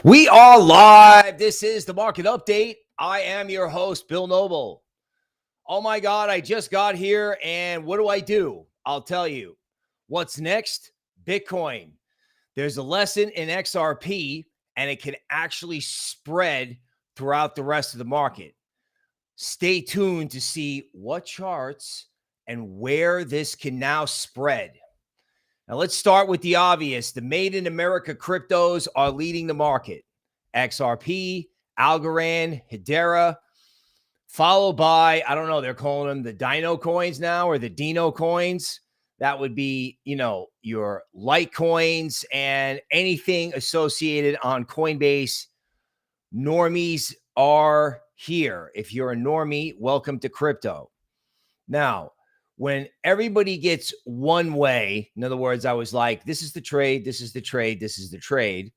We are live. This is the market update. I am your host, Bill Noble. Oh my God, I just got here, and what do? I'll tell you. What's next? Bitcoin. There's a lesson in XRP, and it can actually spread throughout the rest of the market. Stay tuned to see what charts and where this can now spread. Now, let's start with the obvious. The Made in America cryptos are leading the market. XRP, Algorand, Hedera, followed by, I don't know, they're calling them the Dino coins now, or the Dino coins. That would be, your Litecoins and anything associated on Coinbase. Normies are here. If you're a normie, welcome to crypto. Now, when everybody gets one way, in other words, I was like, this is the trade, this is the trade, this is the trade.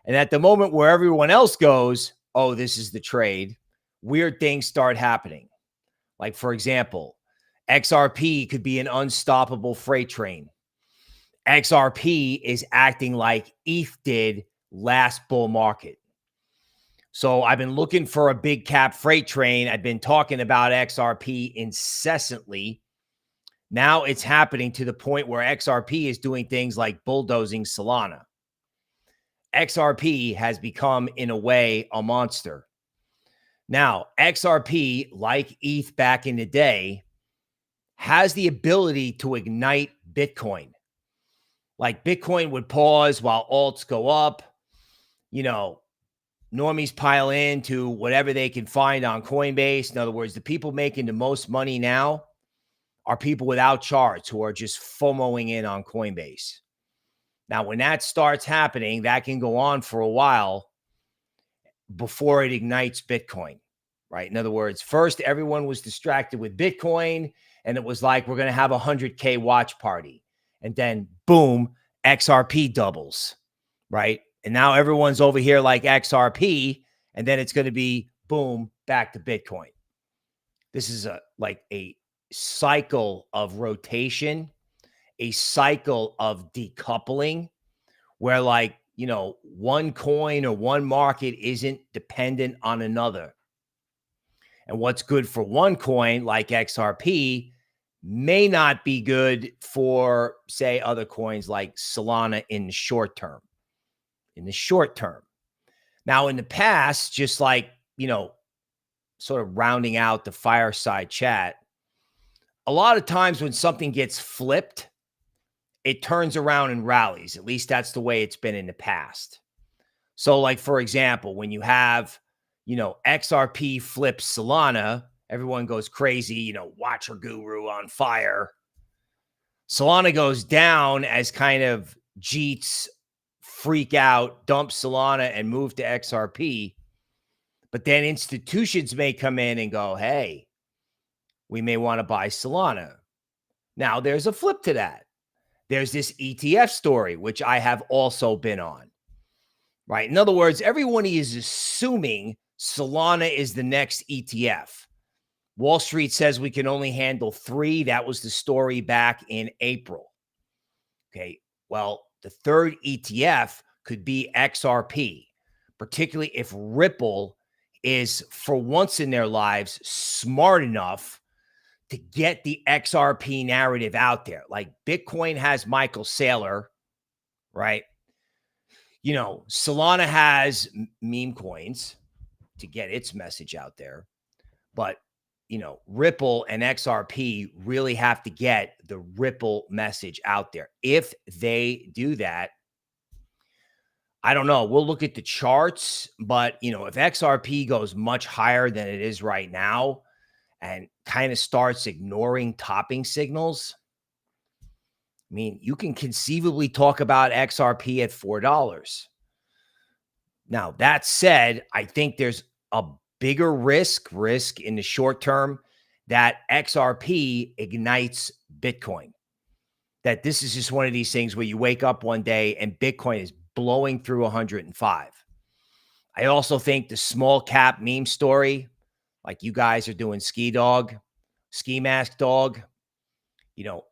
And at the moment where everyone else goes, oh, this is the trade, weird things start happening. Like, for example, XRP could be an unstoppable freight train. XRP is acting like ETH did last bull market. So I've been looking for a big cap freight train. I've been talking about XRP incessantly. Now it's happening to the point where XRP is doing things like bulldozing Solana. XRP has become, in a way, a monster. Now, XRP, like ETH back in the day, has the ability to ignite Bitcoin. Like, Bitcoin would pause while alts go up. Normies pile into whatever they can find on Coinbase. In other words, the people making the most money now are people without charts who are just FOMOing in on Coinbase. Now, when that starts happening, that can go on for a while before it ignites Bitcoin, right? In other words, first everyone was distracted with Bitcoin, and it was like, we're going to have a 100K watch party. And then, boom, XRP doubles, right? And now everyone's over here like XRP, and then it's going to be, boom, back to Bitcoin. This is a cycle of rotation, a cycle of decoupling, where one coin or one market isn't dependent on another. And what's good for one coin like XRP may not be good for, say, other coins like Solana in the short term. Now, in the past, just sort of rounding out the fireside chat, a lot of times when something gets flipped, it turns around and rallies. At least that's the way it's been in the past. So, like, for example, when you have, XRP flips Solana, everyone goes crazy, Watcher Guru on fire. Solana goes down as kind of Jeets freak out, dump Solana and move to XRP. But then institutions may come in and go, hey, we may want to buy Solana. Now, there's a flip to that. There's this ETF story, which I have also been on, right? In other words, everyone is assuming Solana is the next ETF. Wall Street says we can only handle 3. That was the story back in April. Okay, well, the third ETF could be XRP, particularly if Ripple is, for once in their lives, smart enough to get the XRP narrative out there. Like, Bitcoin has Michael Saylor, right? Solana has meme coins to get its message out there. But, Ripple and XRP really have to get the Ripple message out there. If they do that, I don't know. We'll look at the charts, but, if XRP goes much higher than it is right now, and kind of starts ignoring topping signals, I mean, you can conceivably talk about XRP at $4. Now, that said, I think there's a bigger risk in the short term that XRP ignites Bitcoin. That this is just one of these things where you wake up one day and Bitcoin is blowing through 105. I also think the small cap meme story, like you guys are doing ski mask dog,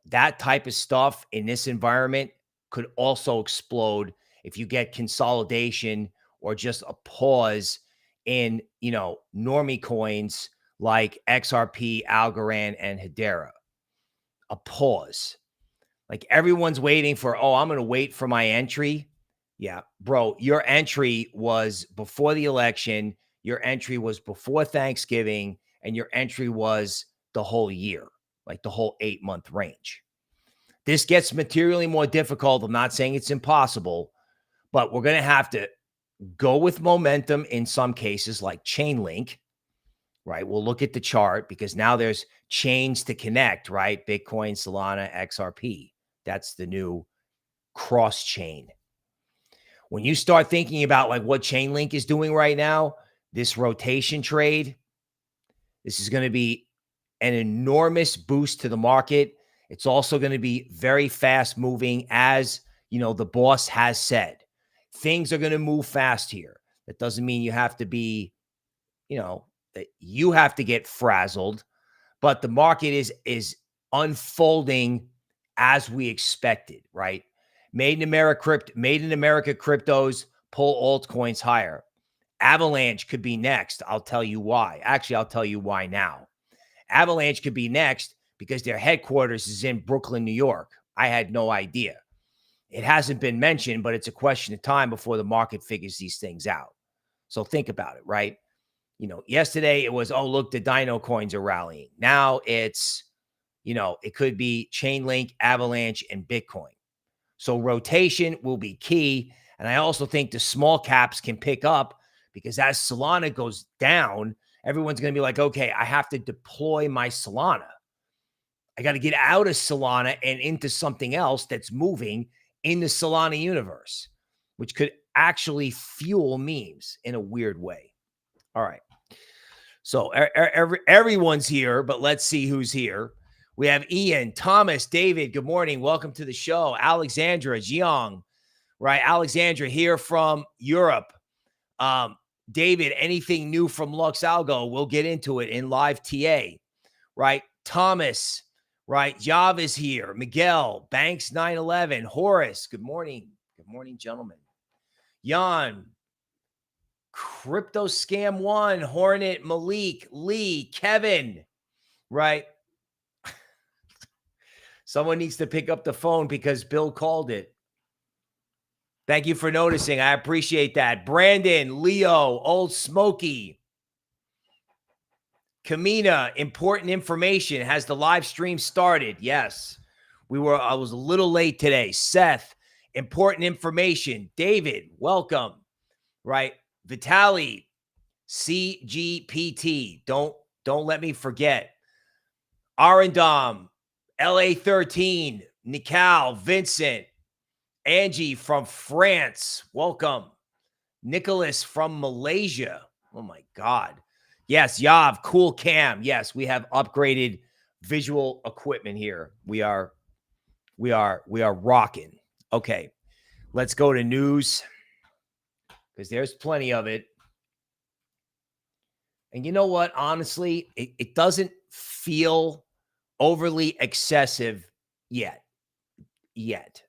that type of stuff in this environment could also explode if you get consolidation or just a pause in, normie coins like XRP, Algorand, and Hedera. A pause. Like everyone's waiting for, I'm going to wait for my entry. Yeah, bro, your entry was before the election. Your entry was before Thanksgiving, and your entry was the whole year, like the whole 8-month range. This gets materially more difficult. I'm not saying it's impossible, but we're going to have to go with momentum in some cases like Chainlink, right? We'll look at the chart because now there's chains to connect, right? Bitcoin, Solana, XRP. That's the new cross chain. When you start thinking about like what Chainlink is doing right now, this rotation trade, this is going to be an enormous boost to the market. It's also going to be very fast moving, as the boss has said. Things are going to move fast here. That doesn't mean you have to be, that you have to get frazzled, but the market is unfolding as we expected, right? Made in America cryptos pull altcoins higher. Avalanche could be next. I'll tell you why. Actually, I'll tell you why now. Avalanche could be next because their headquarters is in Brooklyn, New York. I had no idea. It hasn't been mentioned, but it's a question of time before the market figures these things out. So think about it, right? Yesterday it was, look, the Dino coins are rallying. Now it's, it could be Chainlink, Avalanche, and Bitcoin. So rotation will be key. And I also think the small caps can pick up because as Solana goes down, everyone's going to be like, okay, I have to deploy my Solana. I got to get out of Solana and into something else that's moving in the Solana universe, which could actually fuel memes in a weird way. All right. So everyone's here, but let's see who's here. We have Ian, Thomas, David. Good morning. Welcome to the show. Alexandra, Jiang, right? Alexandra here from Europe. David, anything new from Lux Algo? We'll get into it in live TA, right? Thomas, right? Jav is here. Miguel, Banks 911, Horace. Good morning. Good morning, gentlemen. Jan, Crypto Scam One, Hornet, Malik, Lee, Kevin, right? Someone needs to pick up the phone because Bill called it. Thank you for noticing. I appreciate that. Brandon, Leo, Old Smoky, Kamina, important information. Has the live stream started? Yes. I was a little late today. Seth, important information. David, welcome. Right? Vitaly, CGPT. Don't let me forget. Arendam, LA13, Nikal, Vincent, Angie from France. Welcome. Nicholas from Malaysia. Oh my God. Yes, Yav, cool cam. Yes, we have upgraded visual equipment here. We are rocking. Okay. Let's go to news because there's plenty of it. And you know what? Honestly, it doesn't feel overly excessive yet. Yet.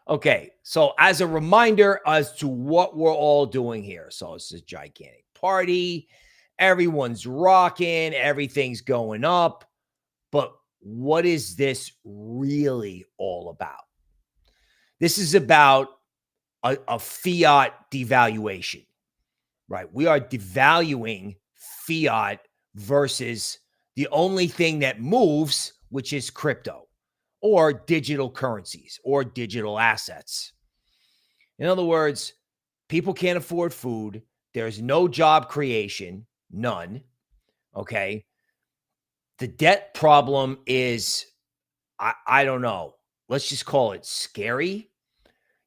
Okay. So as a reminder as to what we're all doing here. So it's a gigantic party. Everyone's rocking. Everything's going up. But what is this really all about? This is about a fiat devaluation, right? We are devaluing fiat versus the only thing that moves, which is crypto or digital currencies or digital assets. In other words, people can't afford food. There's no job creation, none. Okay. The debt problem is, I don't know, let's just call it scary,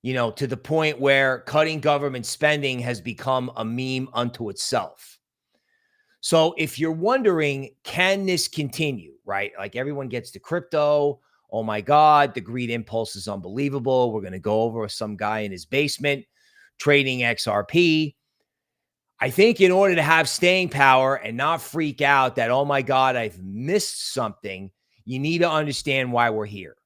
to the point where cutting government spending has become a meme unto itself. So if you're wondering, can this continue, right? Like everyone gets to crypto. Oh my God, the greed impulse is unbelievable. We're going to go over some guy in his basement trading XRP. I think in order to have staying power and not freak out that, oh my God, I've missed something, you need to understand why we're here.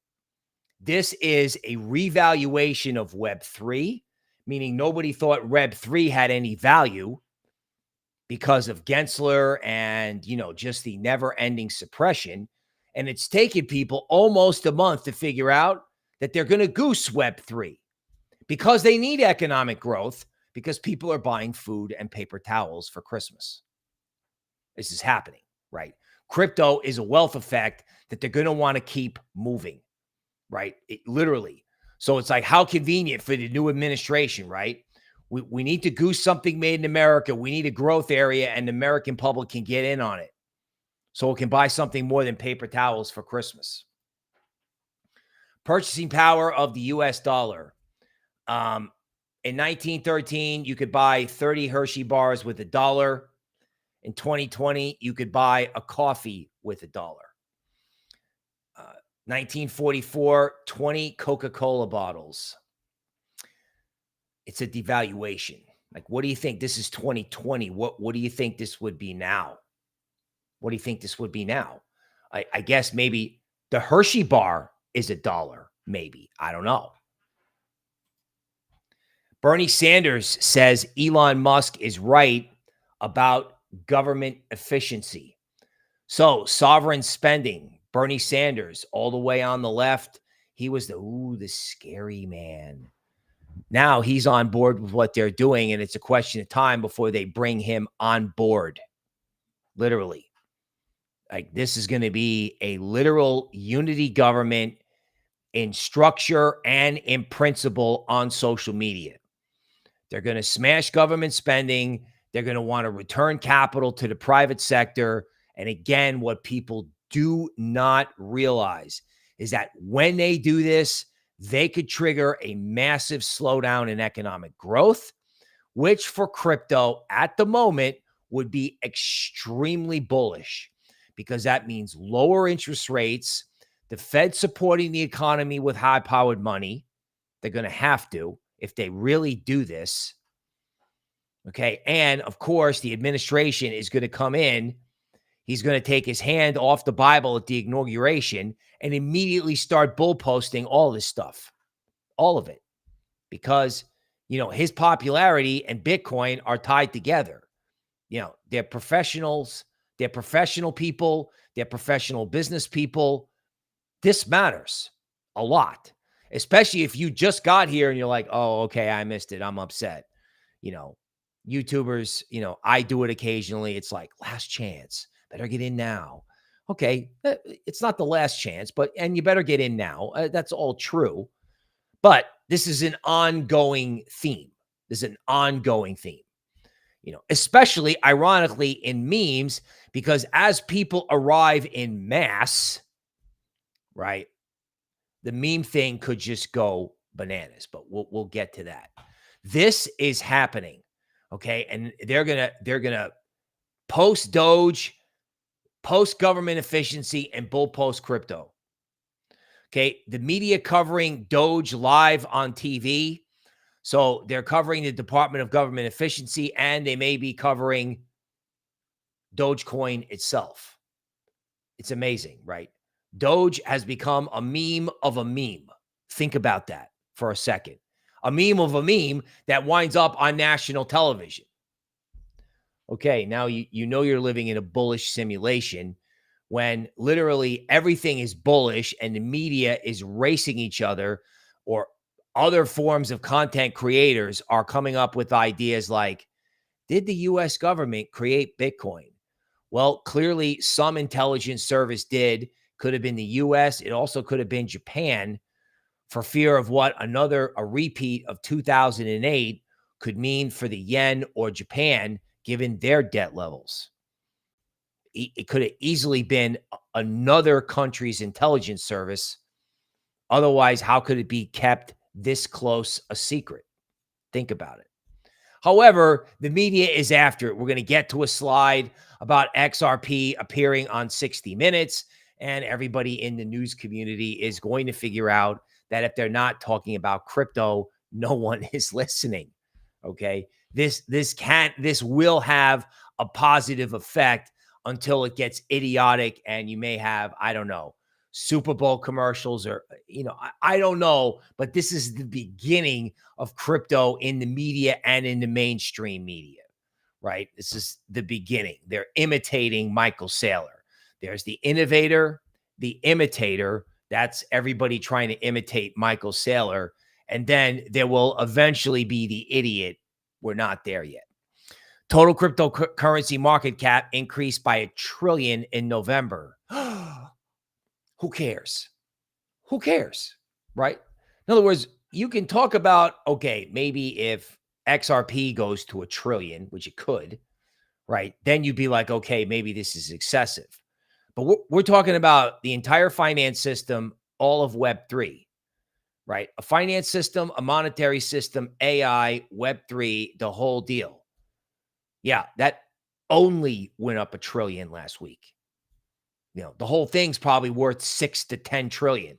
This is a revaluation of Web3. meaning nobody thought Web3 had any value because of Gensler and, just the never-ending suppression. And it's taken people almost a month to figure out that they're going to goose Web3 because they need economic growth, because people are buying food and paper towels for Christmas. This is happening, right? Crypto is a wealth effect that they're going to want to keep moving, right? Literally. So it's like, how convenient for the new administration, right? We need to goose something made in America. We need a growth area, and the American public can get in on it so it can buy something more than paper towels for Christmas. Purchasing power of the U.S. dollar. In 1913, you could buy 30 Hershey bars with $1. In 2020, you could buy a coffee with $1. 1944, 20 Coca-Cola bottles. It's a devaluation. Like, what do you think? This is 2020. What do you think this would be now? What do you think this would be now? I guess maybe the Hershey bar is $1, maybe. I don't know. Bernie Sanders says Elon Musk is right about government efficiency. So sovereign spending, Bernie Sanders, all the way on the left, he was the scary man. Now he's on board with what they're doing, and it's a question of time before they bring him on board. Literally. Like, this is going to be a literal unity government in structure and in principle on social media. They're going to smash government spending. They're going to want to return capital to the private sector. And again, what people do not realize is that when they do this, they could trigger a massive slowdown in economic growth, which for crypto at the moment would be extremely bullish, because that means lower interest rates, the Fed supporting the economy with high-powered money. They're going to have to if they really do this. Okay. And of course, the administration is going to come in. He's going to take his hand off the Bible at the inauguration and immediately start bull posting all this stuff, all of it, because, his popularity and Bitcoin are tied together. They're professionals, they're professional people, they're professional business people. This matters a lot, especially if you just got here and you're like, oh, okay, I missed it. I'm upset. YouTubers, I do it occasionally. It's like, last chance. Better get in now. Okay, it's not the last chance, and you better get in now. That's all true. But this is an ongoing theme. Especially ironically in memes, because as people arrive in mass, right, the meme thing could just go bananas, but we'll get to that. This is happening. Okay. And they're gonna post Doge, post government efficiency, and bull post crypto. Okay. The media covering Doge live on TV. So they're covering the Department of Government Efficiency, and they may be covering Dogecoin itself. It's amazing, right? Doge has become a meme of a meme. Think about that for a second. A meme of a meme that winds up on national television. Okay, now you're living in a bullish simulation when literally everything is bullish and the media is racing each other, or other forms of content creators are coming up with ideas like, did the U.S. government create Bitcoin? Well, clearly some intelligence service did. Could have been the U.S. It also could have been Japan, for fear of what a repeat of 2008 could mean for the yen or Japan, given their debt levels. It could have easily been another country's intelligence service. Otherwise, how could it be kept this close a secret? Think about it. However, the media is after it. We're going to get to a slide about XRP appearing on 60 Minutes, and everybody in the news community is going to figure out that if they're not talking about crypto, no one is listening. Okay. This will have a positive effect until it gets idiotic, and you may have, I don't know, Super Bowl commercials, or, I don't know, but this is the beginning of crypto in the media and in the mainstream media, right? This is the beginning. They're imitating Michael Saylor. There's the innovator, the imitator. That's everybody trying to imitate Michael Saylor. And then there will eventually be the idiot. We're not there yet. Total cryptocurrency market cap increased by $1 trillion in November. Who cares? Who cares? Right? In other words, you can talk about, okay, maybe if XRP goes to $1 trillion, which it could, right? Then you'd be like, okay, maybe this is excessive. But we're talking about the entire finance system, all of Web3, right? A finance system, a monetary system, AI, Web3, the whole deal. Yeah, that only went up $1 trillion last week. The whole thing's probably worth 6 to 10 trillion.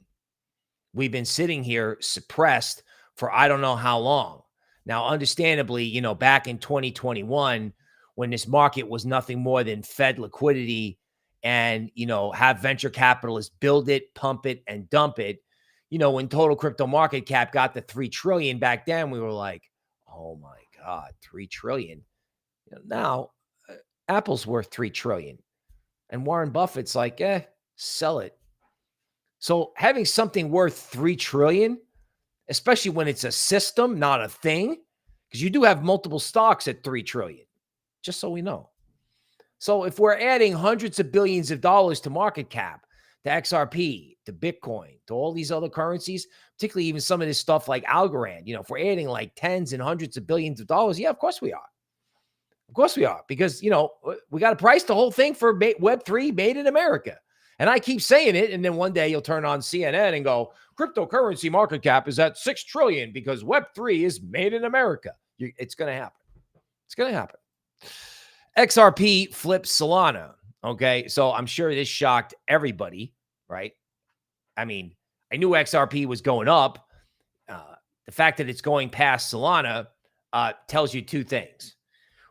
We've been sitting here suppressed for I don't know how long. Now, understandably, back in 2021, when this market was nothing more than Fed liquidity and, have venture capitalists build it, pump it, and dump it, when total crypto market cap got to 3 trillion back then, we were like, oh my God, 3 trillion. Now, Apple's worth 3 trillion. And Warren Buffett's like, sell it. So having something worth 3 trillion, especially when it's a system, not a thing, because you do have multiple stocks at 3 trillion, just so we know. So if we're adding hundreds of billions of dollars to market cap, to XRP, to Bitcoin, to all these other currencies, particularly even some of this stuff like Algorand, if we're adding like tens and hundreds of billions of dollars, yeah, of course we are. Of course we are, because, we got to price the whole thing for Web3 made in America. And I keep saying it. And then one day you'll turn on CNN and go, cryptocurrency market cap is at 6 trillion because Web3 is made in America. It's going to happen. It's going to happen. XRP flips Solana. Okay. So I'm sure this shocked everybody, right? I mean, I knew XRP was going up. The fact that it's going past Solana tells you two things.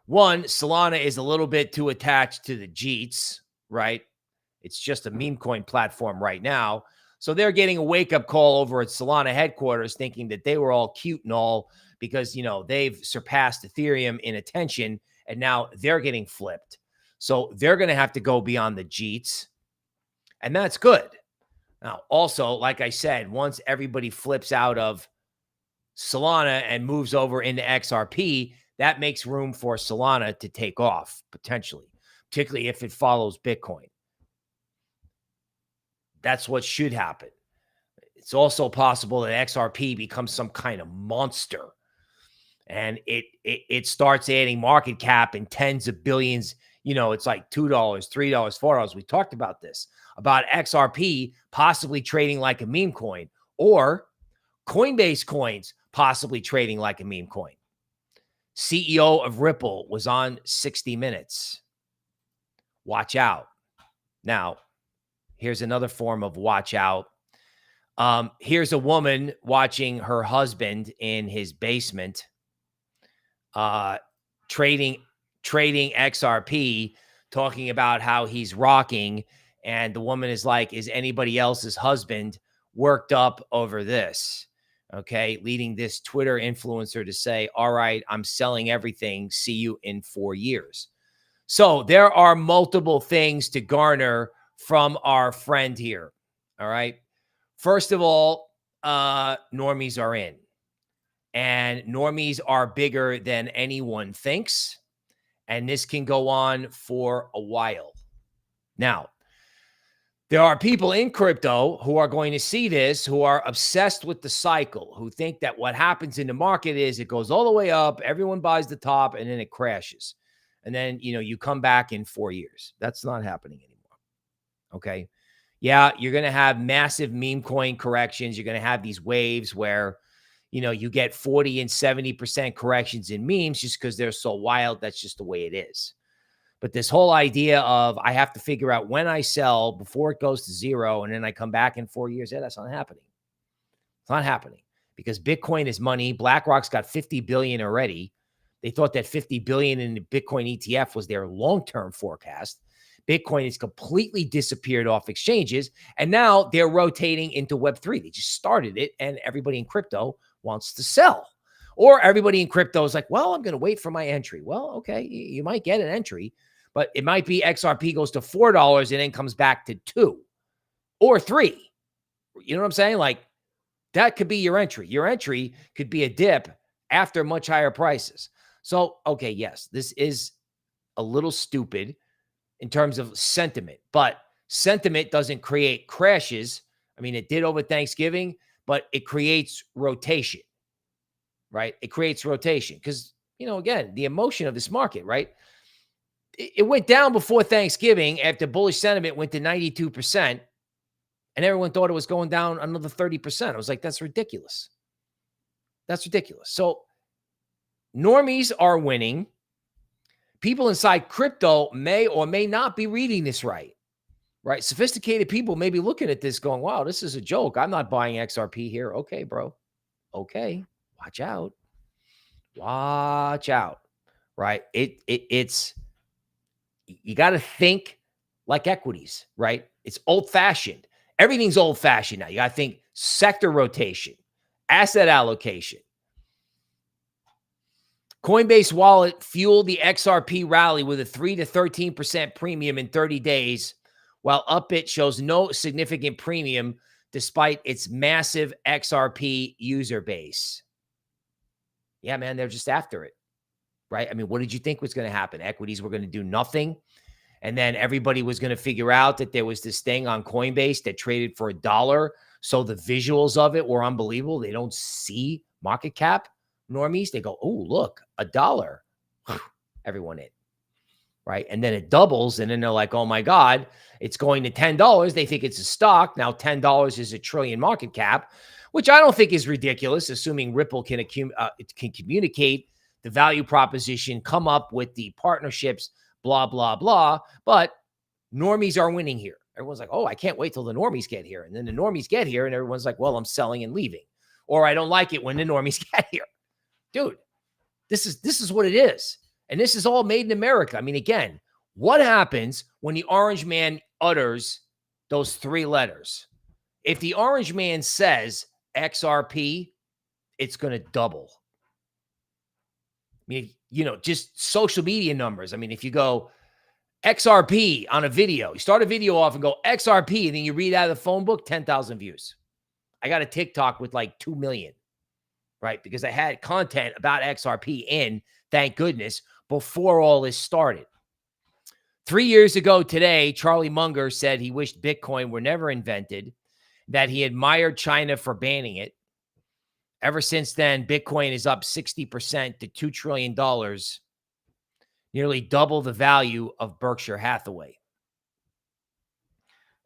One, Solana is a little bit too attached to the JEETs, right? It's just a meme coin platform right now. So they're getting a wake-up call over at Solana headquarters thinking that they were all cute and all because, they've surpassed Ethereum in attention and now they're getting flipped. So they're going to have to go beyond the JEETs. And that's good. Now, also, like I said, once everybody flips out of Solana and moves over into XRP, that makes room for Solana to take off, potentially, particularly if it follows Bitcoin. That's what should happen. It's also possible that XRP becomes some kind of monster and it starts adding market cap in tens of billions. It's like $2, $3, $4. We talked about this, about XRP possibly trading like a meme coin, or Coinbase coins possibly trading like a meme coin. CEO of Ripple was on 60 Minutes. Watch out. Now, here's another form of watch out. Here's a woman watching her husband in his basement trading XRP, talking about how he's rocking. And the woman is like, is anybody else's husband worked up over this? Okay, leading this Twitter influencer to say, all right, I'm selling everything. See you in 4 years. So there are multiple things to garner from our friend here. All right. First of all, normies are in. And normies are bigger than anyone thinks. And this can go on for a while. Now, there are people in crypto who are going to see this, who are obsessed with the cycle, who think that what happens in the market is it goes all the way up, everyone buys the top, and then it crashes. And then, you come back in 4 years. That's not happening anymore. Okay. Yeah, you're going to have massive meme coin corrections. You're going to have these waves where, you get 40 and 70% corrections in memes just because they're so wild. That's just the way it is. But this whole idea of I have to figure out when I sell before it goes to zero and then I come back in 4 years, that's not happening. It's not happening because Bitcoin is money. BlackRock's got 50 billion already. They thought that 50 billion in the Bitcoin ETF was their long-term forecast Bitcoin has completely disappeared off exchanges, and now they're rotating into Web3. They just started it, and everybody in crypto wants to sell. Or everybody in crypto is like, well, I'm going to wait for my entry. Well, okay, you might get an entry, but it might be XRP goes to $4 and then comes back to 2 or 3. You know what I'm saying? Like, that could be your entry. Your entry could be a dip after much higher prices. So, okay, yes, this is a little stupid in terms of sentiment, but sentiment doesn't create crashes. I mean, it did over Thanksgiving, but it creates rotation, right? It creates rotation because, again, the emotion of this market, right? It went down before Thanksgiving after bullish sentiment went to 92%, and everyone thought it was going down another 30%. I was like, that's ridiculous. That's ridiculous. So normies are winning. People inside crypto may or may not be reading this right? Sophisticated people may be looking at this going, wow, this is a joke. I'm not buying XRP here. Okay, bro. Okay. Watch out. Watch out. Right? It's you got to think like equities, right? It's old-fashioned. Everything's old-fashioned now. You got to think sector rotation, asset allocation. Coinbase wallet fueled the XRP rally with a 3 to 13% premium in 30 days, while Upbit shows no significant premium despite its massive XRP user base. Yeah, man, they're just after it, right? I mean, what did you think was going to happen? Equities were going to do nothing, and then everybody was going to figure out that there was this thing on Coinbase that traded for $1, so the visuals of it were unbelievable. They don't see market cap. Normies, they go, oh, look, $1. Everyone in, right? And then it doubles, and then they're like, oh my God, it's going to $10. They think it's a stock. Now $10 is $1 trillion market cap, which I don't think is ridiculous, assuming Ripple can communicate the value proposition, come up with the partnerships, blah, blah, blah. But normies are winning here. Everyone's like, oh, I can't wait till the normies get here. And then the normies get here, and everyone's like, well, I'm selling and leaving. Or I don't like it when the normies get here. Dude, this is what it is. And this is all made in America. I mean, again, what happens when the orange man utters those 3 letters? If the orange man says XRP, it's going to double. I mean, just social media numbers. I mean, if you go XRP on a video, you start a video off and go XRP, and then you read out of the phone book, 10,000 views. I got a TikTok with like 2 million. Right? Because I had content about XRP in, thank goodness, before all this started. 3 years ago today, Charlie Munger said he wished Bitcoin were never invented, that he admired China for banning it. Ever since then, Bitcoin is up 60% to $2 trillion, nearly double the value of Berkshire Hathaway.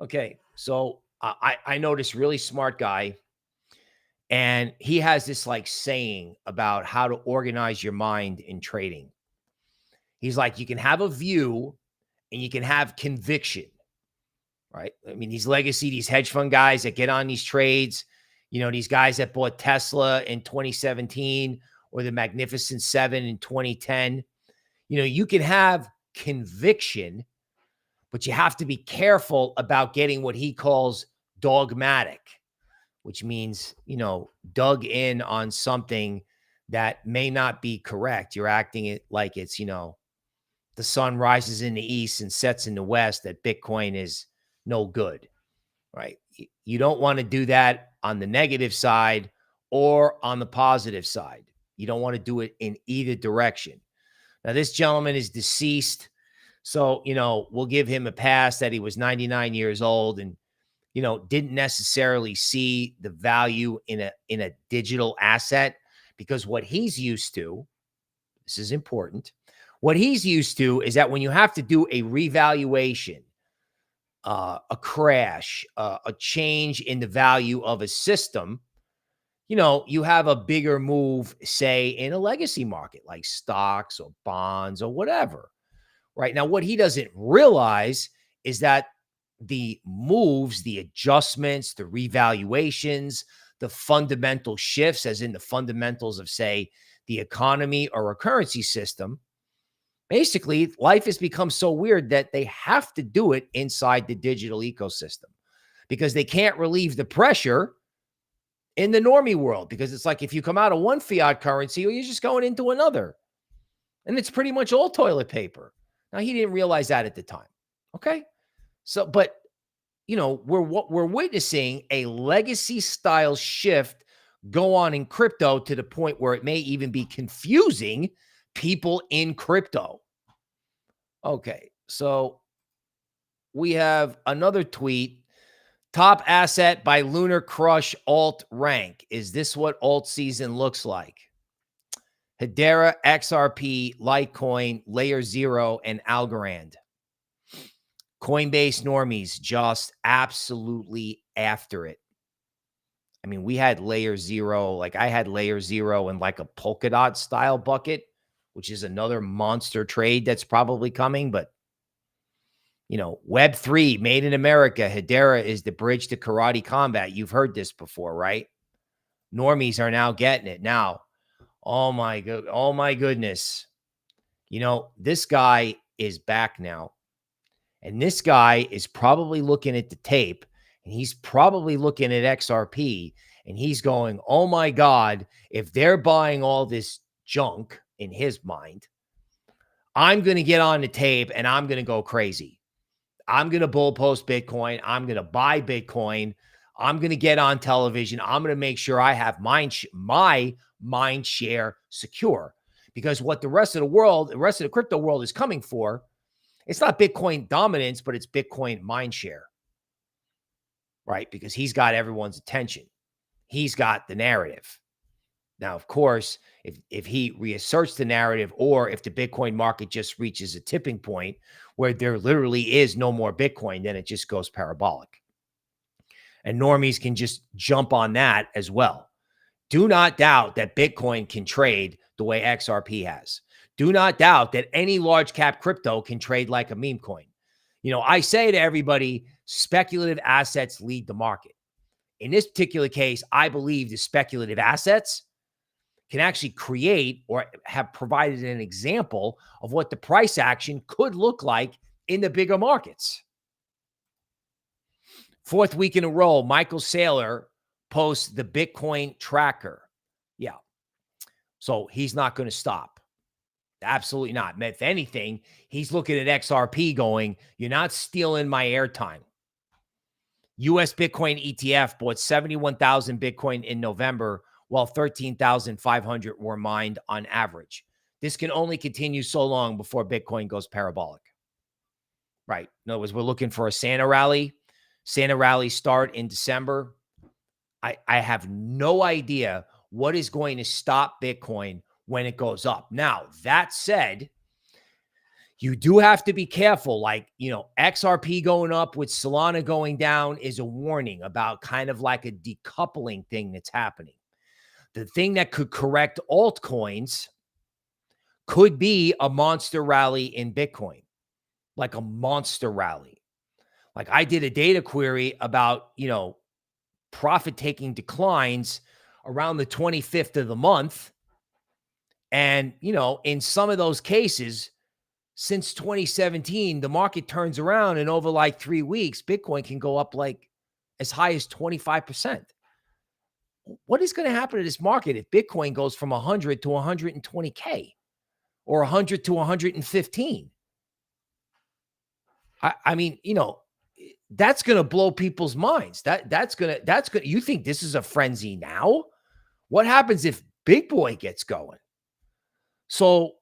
Okay, so I know this really smart guy, and he has this like saying about how to organize your mind in trading. He's like, you can have a view and you can have conviction, right? I mean, these legacy, these hedge fund guys that get on these trades, these guys that bought Tesla in 2017 or the Magnificent Seven in 2010, you can have conviction, but you have to be careful about getting what he calls dogmatic, which means, dug in on something that may not be correct. You're acting it like it's, the sun rises in the east and sets in the west, that Bitcoin is no good, right? You don't want to do that on the negative side or on the positive side. You don't want to do it in either direction. Now, this gentleman is deceased, so, we'll give him a pass that he was 99 years old and, didn't necessarily see the value in a digital asset, because what he's used to, this is important, what he's used to is that when you have to do a revaluation, a crash, a change in the value of a system, you have a bigger move, say, in a legacy market like stocks or bonds or whatever, right? Now, what he doesn't realize is that the moves, the adjustments, the revaluations, the fundamental shifts, as in the fundamentals of, say, the economy or a currency system, Basically, life has become so weird that they have to do it inside the digital ecosystem because they can't relieve the pressure in the normie world, because it's like if you come out of one fiat currency, or you're just going into another. And it's pretty much all toilet paper. Now, he didn't realize that at the time. Okay. So, but, we're witnessing a legacy style shift go on in crypto to the point where it may even be confusing people in crypto. Okay. So we have another tweet. Top asset by Lunar Crush alt rank. Is this what alt season looks like? Hedera, XRP, Litecoin, Layer 0, and Algorand. Coinbase Normies just absolutely after it. I mean, we had Layer 0. Like, I had Layer 0 in like a Polkadot style bucket, which is another monster trade that's probably coming. But, Web3, made in America, Hedera is the bridge to karate combat. You've heard this before, right? Normies are now getting it. Now, oh my goodness. This guy is back now. And this guy is probably looking at the tape, and he's probably looking at XRP, and he's going, oh my God, if they're buying all this junk in his mind, I'm going to get on the tape and I'm going to go crazy. I'm going to bull post Bitcoin. I'm going to buy Bitcoin. I'm going to get on television. I'm going to make sure I have my mind share secure, because what the rest of the crypto world is coming for, it's not Bitcoin dominance, but it's Bitcoin mind share, right? Because he's got everyone's attention. He's got the narrative. Now, of course, if he reasserts the narrative, or if the Bitcoin market just reaches a tipping point where there literally is no more Bitcoin, then it just goes parabolic. And normies can just jump on that as well. Do not doubt that Bitcoin can trade the way XRP has. Do not doubt that any large cap crypto can trade like a meme coin. I say to everybody, speculative assets lead the market. In this particular case, I believe the speculative assets can actually create, or have provided an example of what the price action could look like in the bigger markets. Fourth week in a row, Michael Saylor posts the Bitcoin tracker. Yeah. So he's not going to stop. Absolutely not. If anything, he's looking at XRP going, you're not stealing my airtime. US Bitcoin ETF bought 71,000 Bitcoin in November, while 13,500 were mined on average. This can only continue so long before Bitcoin goes parabolic. Right. In other words, we're looking for a Santa rally. Santa rally start in December. I have no idea what is going to stop Bitcoin when it goes up. Now, that said, you do have to be careful. Like, XRP going up with Solana going down is a warning about kind of like a decoupling thing that's happening. The thing that could correct altcoins could be a monster rally in Bitcoin, like a monster rally. Like, I did a data query about, profit-taking declines around the 25th of the month. And, in some of those cases, since 2017, the market turns around, and over like 3 weeks, Bitcoin can go up like as high as 25%. What is going to happen to this market if Bitcoin goes from 100 to 120K or 100 to 115? I mean, that's going to blow people's minds. That's going to, you think this is a frenzy now? What happens if Big Boy gets going? So,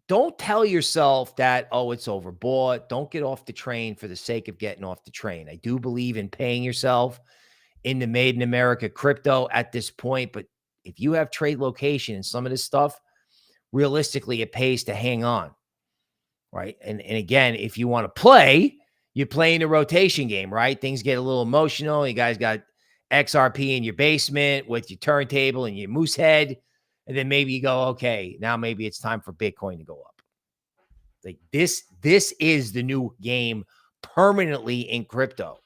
don't tell yourself that, oh, it's overbought. Don't get off the train for the sake of getting off the train. I do believe in paying yourself in the made in America crypto at this point. But if you have trade location and some of this stuff, realistically, it pays to hang on. Right. And again, if you want to play, you're playing a rotation game, right? Things get a little emotional. You guys got XRP in your basement with your turntable and your moose head. And then maybe you go, okay, now maybe it's time for Bitcoin to go up. Like this is the new game permanently in crypto.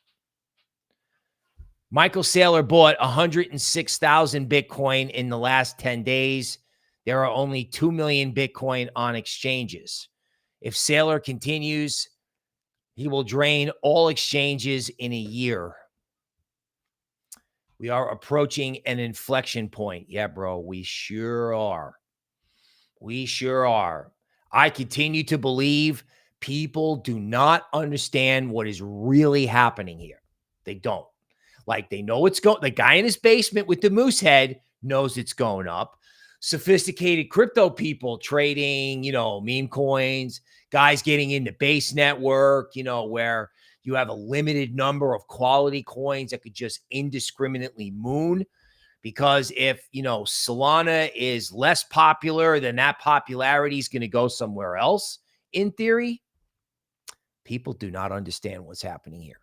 Michael Saylor bought 106,000 Bitcoin in the last 10 days. There are only 2 million Bitcoin on exchanges. If Saylor continues, he will drain all exchanges in a year. We are approaching an inflection point. Yeah, bro, we sure are. We sure are. I continue to believe people do not understand what is really happening here. They don't. Like, they know it's going. The guy in his basement with the moose head knows it's going up. Sophisticated crypto people trading, meme coins, guys getting into base network, where you have a limited number of quality coins that could just indiscriminately moon. Because if, Solana is less popular, then that popularity is going to go somewhere else. In theory, people do not understand what's happening here.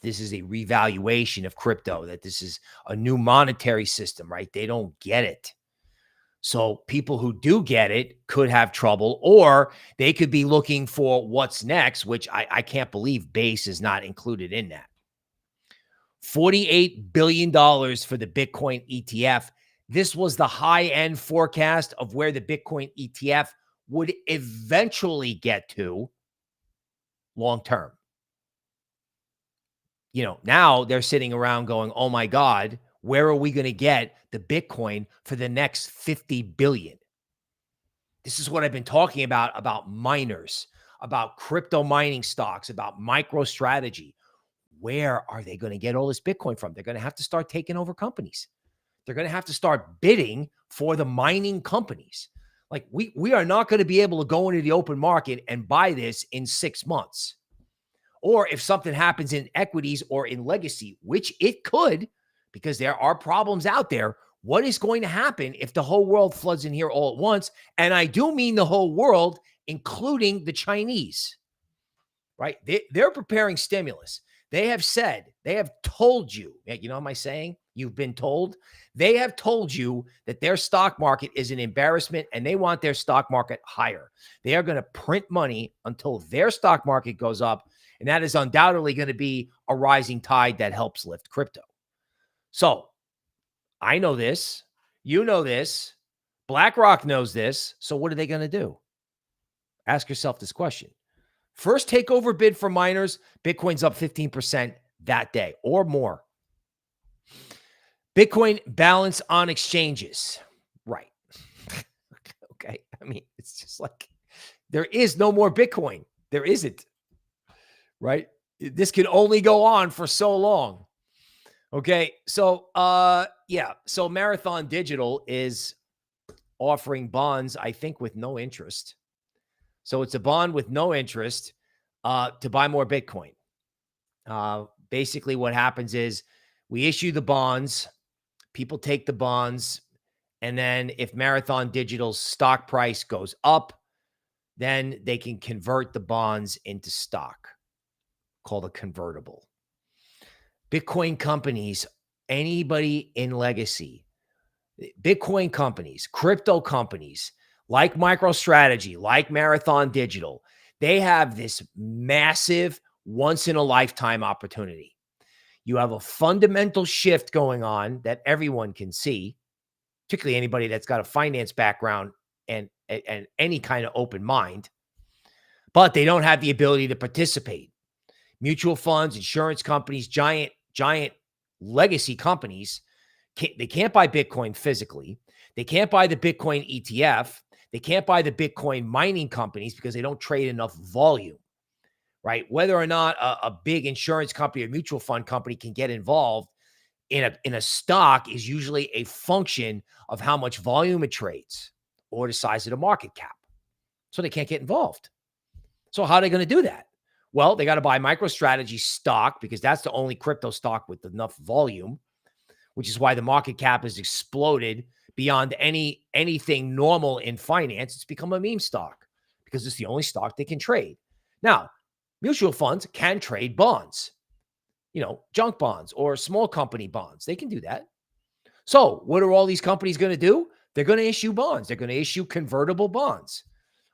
This is a revaluation of crypto, that this is a new monetary system, right? They don't get it. So people who do get it could have trouble, or they could be looking for what's next, which I can't believe Base is not included in that. $48 billion for the Bitcoin ETF. This was the high-end forecast of where the Bitcoin ETF would eventually get to long-term. Now they're sitting around going, oh my God, where are we going to get the Bitcoin for the next 50 billion? This is what I've been talking about miners, about crypto mining stocks, about MicroStrategy. Where are they going to get all this Bitcoin from? They're going to have to start taking over companies. They're going to have to start bidding for the mining companies. Like, we are not going to be able to go into the open market and buy this in 6 months. Or if something happens in equities or in legacy, which it could, because there are problems out there, what is going to happen if the whole world floods in here all at once? And I do mean the whole world, including the Chinese, right? They're preparing stimulus. They have said, they have told you, how am I saying? You've been told. They have told you that their stock market is an embarrassment and they want their stock market higher. They are going to print money until their stock market goes up. And that is undoubtedly going to be a rising tide that helps lift crypto. So I know this. You know this. BlackRock knows this. So what are they going to do? Ask yourself this question. First takeover bid for miners, Bitcoin's up 15% that day or more. Bitcoin balance on exchanges. Right. Okay. I mean, it's just like there is no more Bitcoin. There isn't. Right? This can only go on for so long. Okay. So, So Marathon Digital is offering bonds, I think, with no interest. So it's a bond with no interest to buy more Bitcoin. Basically, what happens is we issue the bonds, people take the bonds, and then if Marathon Digital's stock price goes up, then they can convert the bonds into stock, called a convertible. Bitcoin companies, anybody in legacy, Bitcoin companies, crypto companies, like MicroStrategy, like Marathon Digital, they have this massive once-in-a-lifetime opportunity. You have a fundamental shift going on that everyone can see, particularly anybody that's got a finance background and any kind of open mind, but they don't have the ability to participate. Mutual funds, insurance companies, giant legacy companies, they can't buy Bitcoin physically. They can't buy the Bitcoin ETF. They can't buy the Bitcoin mining companies because they don't trade enough volume, right? Whether or not a big insurance company or mutual fund company can get involved in a stock is usually a function of how much volume it trades or the size of the market cap. So they can't get involved. So how are they going to do that? Well, they got to buy MicroStrategy stock because that's the only crypto stock with enough volume, which is why the market cap has exploded beyond anything normal in finance. It's become a meme stock because it's the only stock they can trade. Now, mutual funds can trade bonds, junk bonds or small company bonds. They can do that. So what are all these companies going to do? They're going to issue bonds. They're going to issue convertible bonds,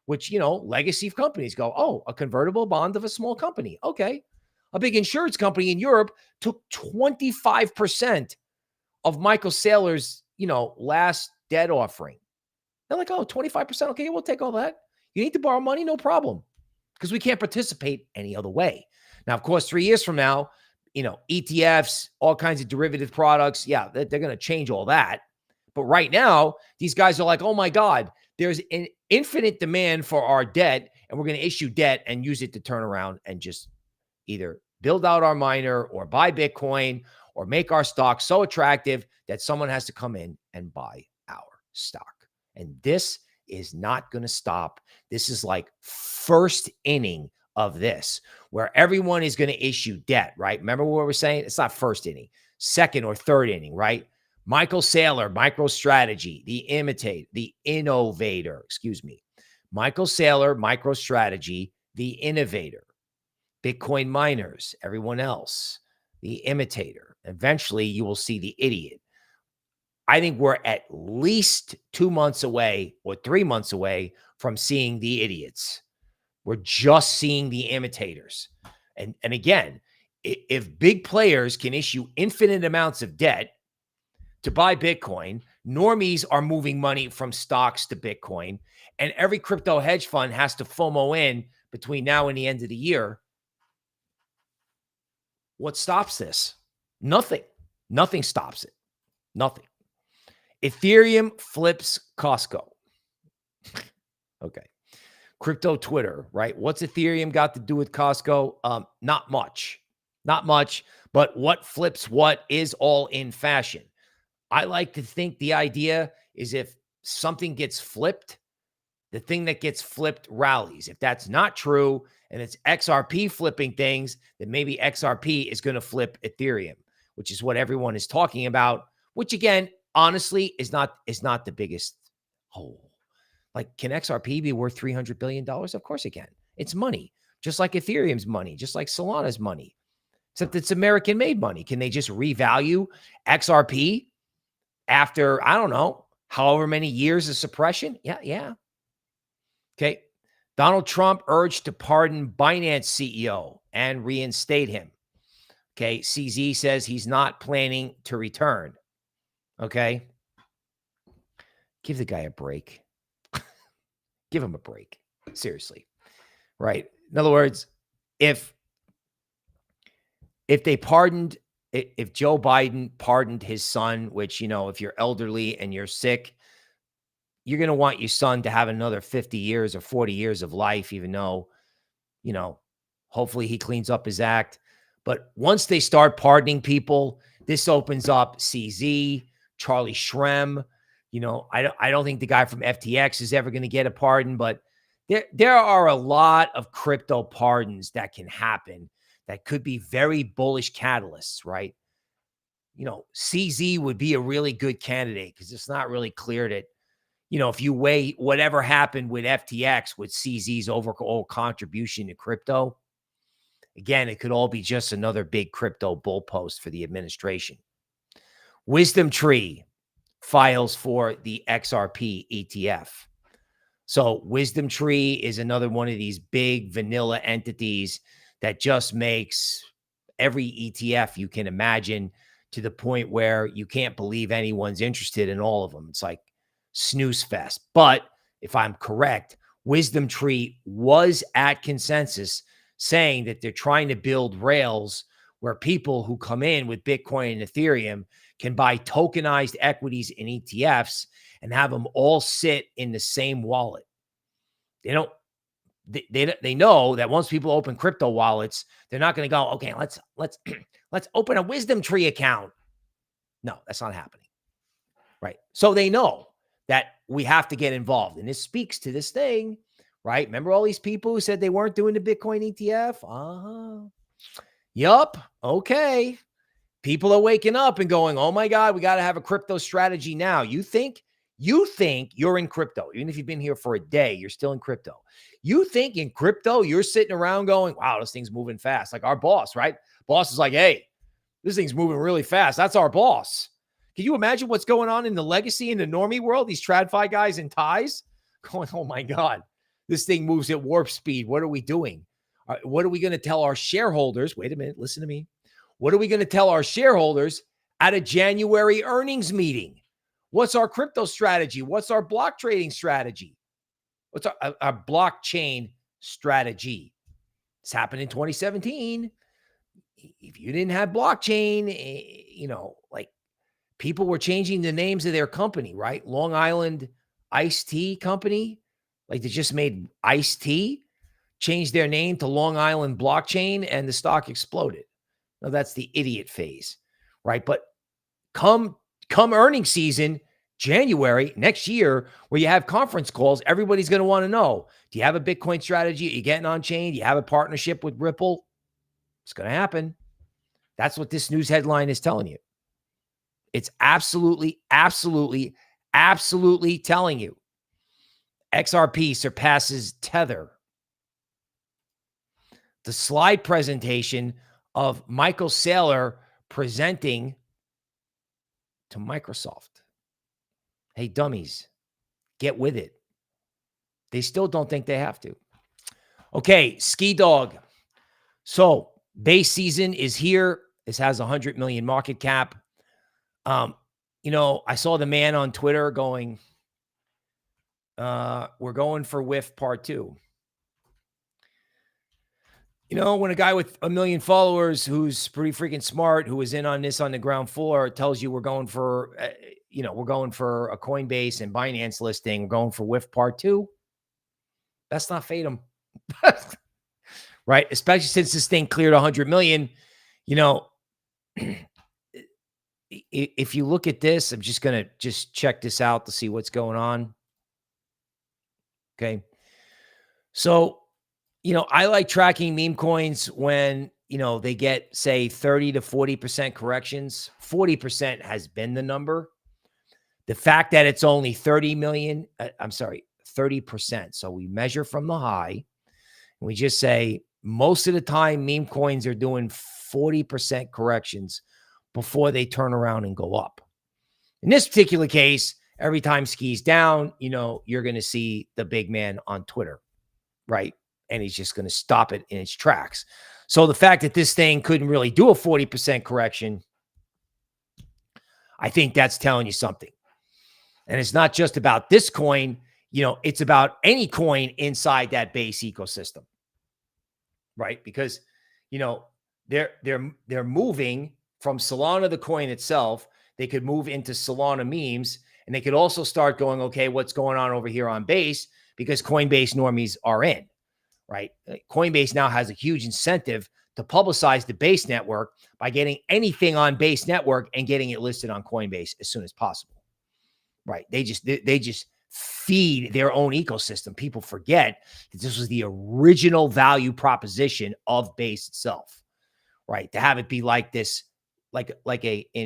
which, legacy companies go, oh, a convertible bond of a small company. Okay. A big insurance company in Europe took 25% of Michael Saylor's, last debt offering. They're like, oh, 25%. Okay, we'll take all that. You need to borrow money? No problem. Because we can't participate any other way. Now, of course, 3 years from now, ETFs, all kinds of derivative products, yeah, they're going to change all that. But right now, these guys are like, oh my God, there's an infinite demand for our debt, and we're going to issue debt and use it to turn around and just either build out our miner or buy Bitcoin or make our stock so attractive that someone has to come in and buy our stock. And this is not going to stop. This is like first inning of this, where everyone is going to issue debt, right? Remember what we're saying? It's not first inning, second or third inning, right? Michael Saylor, MicroStrategy, the innovator, Michael Saylor, MicroStrategy, the innovator. Bitcoin miners, everyone else, the imitator. Eventually, you will see the idiot. I think we're at least 2 months away or 3 months away from seeing the idiots. We're just seeing the imitators. And again, if big players can issue infinite amounts of debt to buy Bitcoin, normies are moving money from stocks to Bitcoin, and every crypto hedge fund has to FOMO in between now and the end of the year. What stops this? Nothing. Nothing stops it. Nothing. Ethereum flips Costco. Okay. Crypto Twitter, right? What's Ethereum got to do with Costco? Not much. Not much. But what flips what is all in fashion. I like to think the idea is if something gets flipped, the thing that gets flipped rallies. If that's not true and it's XRP flipping things, then maybe XRP is going to flip Ethereum, which is what everyone is talking about, which again, honestly, is not the biggest hole. Like, can XRP be worth $300 billion? Of course it can. It's money, just like Ethereum's money, just like Solana's money, except it's American-made money. Can they just revalue XRP after, I don't know, however many years of suppression? Yeah. Okay. Donald Trump urged to pardon Binance CEO and reinstate him. Okay. CZ says he's not planning to return. Okay. Give the guy a break. Give him a break. Seriously. Right. In other words, if Joe Biden pardoned his son, which, if you're elderly and you're sick, you're going to want your son to have another 50 years or 40 years of life, even though, hopefully he cleans up his act. But once they start pardoning people, this opens up CZ, Charlie Shrem. I don't think the guy from FTX is ever going to get a pardon, but there are a lot of crypto pardons that can happen that could be very bullish catalysts, right? CZ would be a really good candidate because it's not really clear that, if you weigh whatever happened with FTX with CZ's overall contribution to crypto, again, it could all be just another big crypto bull post for the administration. Wisdom Tree files for the XRP ETF. So Wisdom Tree is another one of these big vanilla entities that just makes every ETF you can imagine to the point where you can't believe anyone's interested in all of them. It's like snooze fest. But if I'm correct, Wisdom Tree was at consensus saying that they're trying to build rails where people who come in with Bitcoin and Ethereum can buy tokenized equities in ETFs and have them all sit in the same wallet. They know that once people open crypto wallets, they're not going to go, okay, let's open a Wisdom Tree account. No, that's not happening. Right. So they know that we have to get involved. And this speaks to this thing, right? Remember all these people who said they weren't doing the Bitcoin ETF? Yup. Okay. People are waking up and going, oh my God, we got to have a crypto strategy now. You think you're in crypto. Even if you've been here for a day, you're still in crypto. You think in crypto, you're sitting around going, wow, this thing's moving fast. Like our boss, right? Boss is like, hey, this thing's moving really fast. That's our boss. Can you imagine what's going on in the legacy in the normie world? These TradFi guys in ties going, oh my God, this thing moves at warp speed. What are we doing? What are we going to tell our shareholders? Wait a minute. Listen to me. What are we going to tell our shareholders at a January earnings meeting? What's our crypto strategy? What's our block trading strategy? What's our blockchain strategy? This happened in 2017. If you didn't have blockchain, like people were changing the names of their company, right? Long Island Iced Tea Company, like they just made iced tea, changed their name to Long Island Blockchain, and the stock exploded. Now that's the idiot phase, right? But come earnings season, January next year, where you have conference calls, everybody's going to want to know, do you have a Bitcoin strategy? Are you getting on chain? Do you have a partnership with Ripple? It's going to happen. That's what this news headline is telling you. It's absolutely telling you. XRP surpasses Tether. The slide presentation of Michael Saylor presenting to Microsoft. Hey, dummies, get with it. They still don't think they have to. Okay, Ski Dog. So base season is here. This has 100 million market cap. I saw the man on Twitter going, we're going for WIF part 2. When a guy with 1 million followers who's pretty freaking smart, who was in on this on the ground floor, tells you we're going for, we're going for a Coinbase and Binance listing, we're going for WIF part 2. That's not Fatum. Right? Especially since this thing cleared 100 million, if you look at this, I'm just going to check this out to see what's going on. Okay. So, I like tracking meme coins when, they get, say, 30 to 40% corrections. 40% has been the number. The fact that it's only 30%. So we measure from the high, and we just say most of the time meme coins are doing 40% corrections before they turn around and go up. In this particular case, every time skis down, you're going to see the big man on Twitter, right? And he's just going to stop it in its tracks. So the fact that this thing couldn't really do a 40% correction, I think that's telling you something. And it's not just about this coin, it's about any coin inside that base ecosystem, right? Because, they're moving from Solana, the coin itself. They could move into Solana memes, and they could also start going, okay, what's going on over here on base? Because Coinbase normies are in, right? Coinbase now has a huge incentive to publicize the base network by getting anything on base network and getting it listed on Coinbase as soon as possible, right? They just feed their own ecosystem. People forget that this was the original value proposition of base itself, right? To have it be like this, in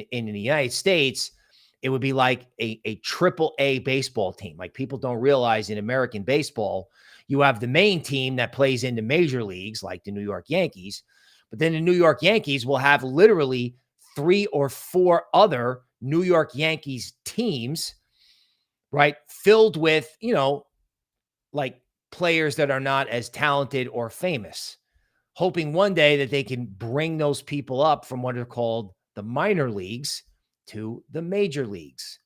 the United States, it would be like a triple A baseball team. Like, people don't realize in American baseball, you have the main team that plays in the major leagues, like the New York Yankees, but then the New York Yankees will have literally 3 or 4 other New York Yankees teams, right? Filled with, like players that are not as talented or famous, hoping one day that they can bring those people up from what are called the minor leagues to the major leagues.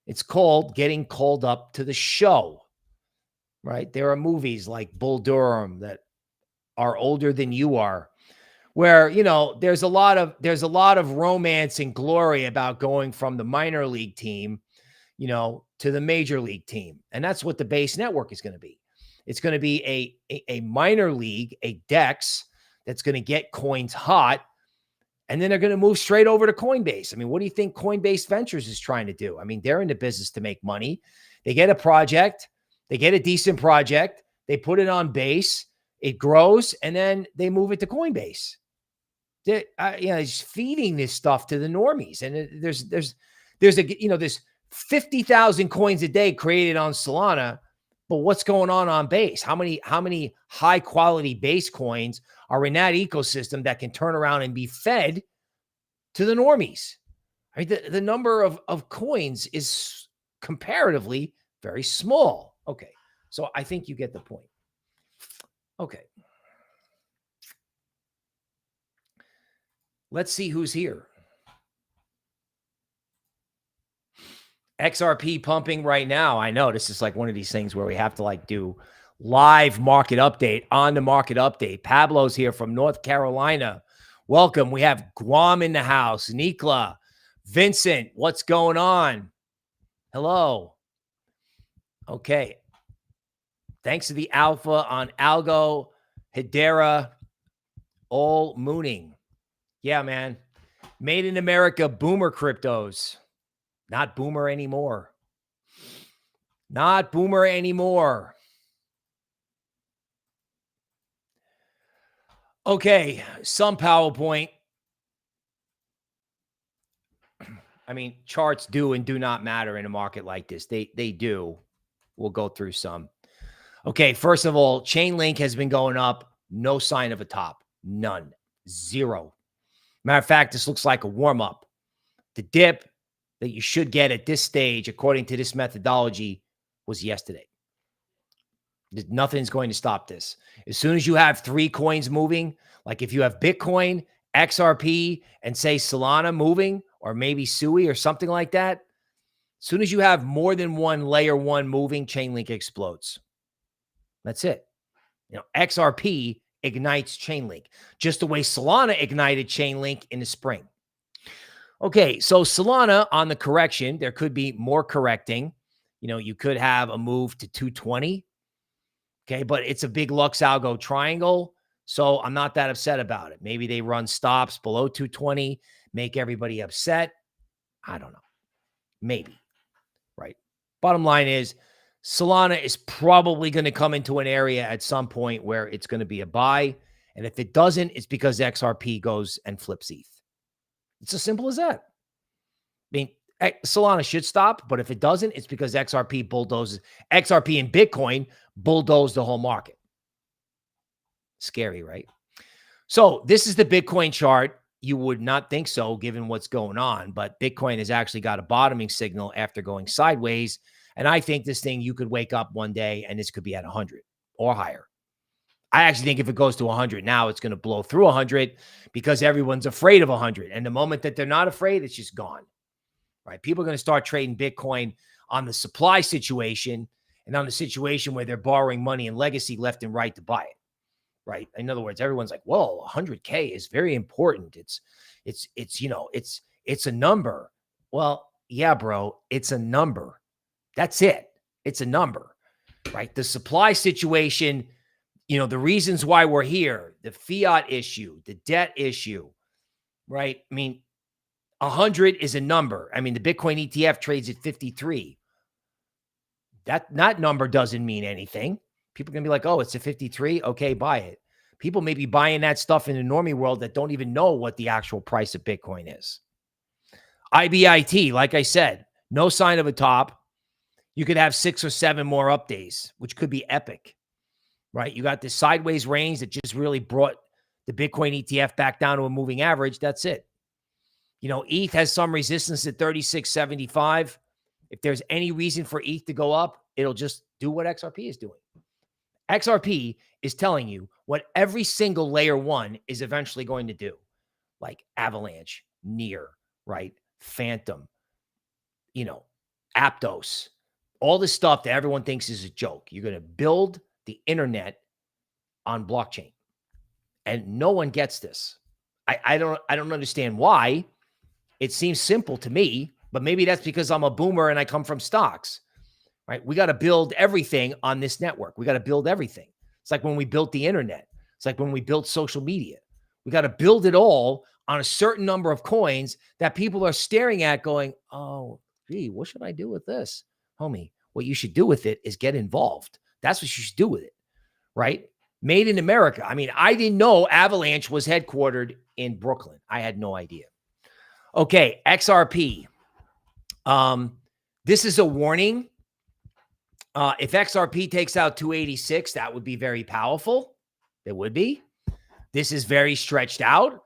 It's called getting called up to the show, right? There are movies like Bull Durham that are older than you are, where, there's a lot of romance and glory about going from the minor league team, to the major league team. And that's what the base network is going to be. It's going to be a minor league, a DEX that's going to get coins hot, and then they're going to move straight over to Coinbase. I mean, what do you think Coinbase Ventures is trying to do? I mean, they're in the business to make money. They get a project, they get a decent project, they put it on base, it grows, and then they move it to Coinbase. It's feeding this stuff to the normies. And there's 50,000 coins a day created on Solana, but what's going on base? How many high quality base coins are in that ecosystem that can turn around and be fed to the normies? I mean, the number of coins is comparatively very small. Okay. So I think you get the point. Okay. Let's see who's here. XRP pumping right now. I know this is like one of these things where we have to like do live market update on the market update. Pablo's here from North Carolina. Welcome. We have Guam in the house. Nikla, Vincent, what's going on? Hello. Okay. Thanks to the alpha on Algo, Hedera, all mooning. Yeah, man. Made in America, boomer cryptos. Not boomer anymore. Not boomer anymore. Okay, some PowerPoint. I mean, charts do and do not matter in a market like this. They do. We'll go through some. Okay, first of all, Chainlink has been going up. No sign of a top. None. Zero. Matter of fact, this looks like a warm-up. The dip that you should get at this stage, according to this methodology, was yesterday. Nothing's going to stop this. As soon as you have 3 coins moving, like if you have Bitcoin, XRP, and say Solana moving, or maybe Sui or something like that, as soon as you have more than one layer 1 moving, Chainlink explodes. That's it. You know, XRP ignites Chainlink, just the way Solana ignited Chainlink in the spring. Okay, so Solana on the correction, there could be more correcting. You know, you could have a move to 220. Okay, but it's a big Lux Algo triangle, so I'm not that upset about it. Maybe they run stops below 220, make everybody upset. I don't know. Maybe, right? Bottom line is Solana is probably going to come into an area at some point where it's going to be a buy. And if it doesn't, it's because XRP goes and flips ETH. It's as simple as that. I mean, Solana should stop, but if it doesn't, it's because XRP bulldozes. XRP and Bitcoin bulldoze the whole market. Scary, right? So this is the Bitcoin chart. You would not think so given what's going on, but Bitcoin has actually got a bottoming signal after going sideways. And I think this thing, you could wake up one day and this could be at 100 or higher. I actually think if it goes to 100 now, it's going to blow through 100 because everyone's afraid of 100. And the moment that they're not afraid, it's just gone. Right? People are going to start trading Bitcoin on the supply situation and on the situation where they're borrowing money and legacy left and right to buy it. Right? In other words, everyone's like, "Whoa, 100K is very important. It's a number." Well, yeah, bro, it's a number. That's it. It's a number. Right? The supply situation, you know, the reasons why we're here, the fiat issue, the debt issue, right? I mean, 100 is a number. I mean, the Bitcoin ETF trades at 53. That number doesn't mean anything. People are going to be like, oh, it's a 53. Okay, buy it. People may be buying that stuff in the normie world that don't even know what the actual price of Bitcoin is. IBIT, like I said, no sign of a top. You could have 6 or 7 more up days, which could be epic, right? You got this sideways range that just really brought the Bitcoin ETF back down to a moving average. That's it. You know, ETH has some resistance at 36.75. If there's any reason for ETH to go up, it'll just do what XRP is doing. XRP is telling you what every single layer 1 is eventually going to do, like Avalanche, Near, right? Phantom, you know, Aptos, all this stuff that everyone thinks is a joke. You're going to build the internet on blockchain, and no one gets this. I don't understand why. It seems simple to me, but maybe that's because I'm a boomer and I come from stocks, right? We got to build everything on this network. We got to build everything. It's like when we built the internet. It's like when we built social media. We got to build it all on a certain number of coins that people are staring at going, oh, gee, what should I do with this? Homie, what you should do with it is get involved. That's what you should do with it, right? Made in America. I mean, I didn't know Avalanche was headquartered in Brooklyn. I had no idea. Okay, XRP. This is a warning. If XRP takes out 286, that would be very powerful. It would be. This is very stretched out.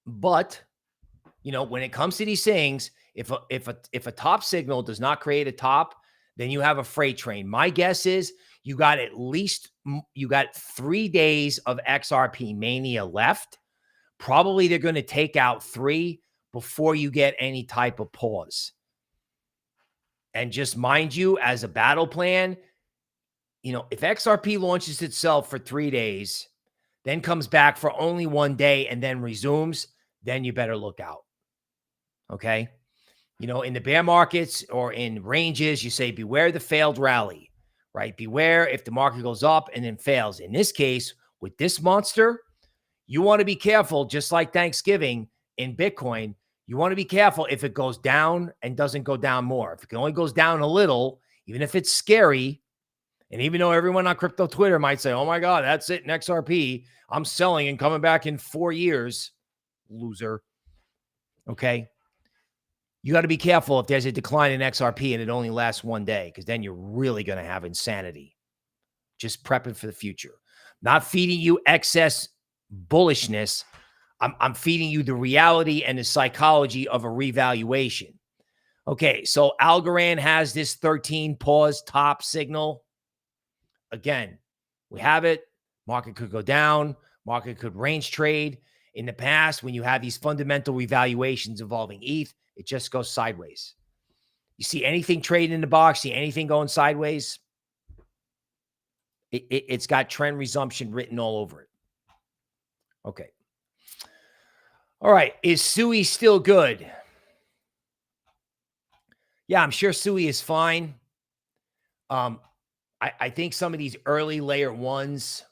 But, you know, when it comes to these things, if a top signal does not create a top, then you have a freight train. My guess is you got 3 days of XRP mania left. Probably they're going to take out 3 before you get any type of pause. And just mind you, as a battle plan, if XRP launches itself for 3 days, then comes back for only 1 day and then resumes, then you better look out. Okay. In the bear markets or in ranges, you say, beware the failed rally, right? Beware if the market goes up and then fails. In this case, with this monster, you want to be careful, just like Thanksgiving in Bitcoin. You want to be careful if it goes down and doesn't go down more. If it only goes down a little, even if it's scary, and even though everyone on crypto Twitter might say, oh my God, that's it in XRP, I'm selling and coming back in 4 years, loser. Okay. You got to be careful if there's a decline in XRP and it only lasts 1 day, because then you're really going to have insanity. Just prepping for the future. Not feeding you excess bullishness. I'm feeding you the reality and the psychology of a revaluation. Okay, so Algorand has this 13 pause top signal. Again, we have it. Market could go down. Market could range trade. In the past, when you have these fundamental revaluations involving ETH, it just goes sideways. You see anything trading in the box, see anything going sideways, it's got trend resumption written all over it. Okay. All right. Is Sui still good? Yeah, I'm sure Sui is fine. I think some of these early layer ones,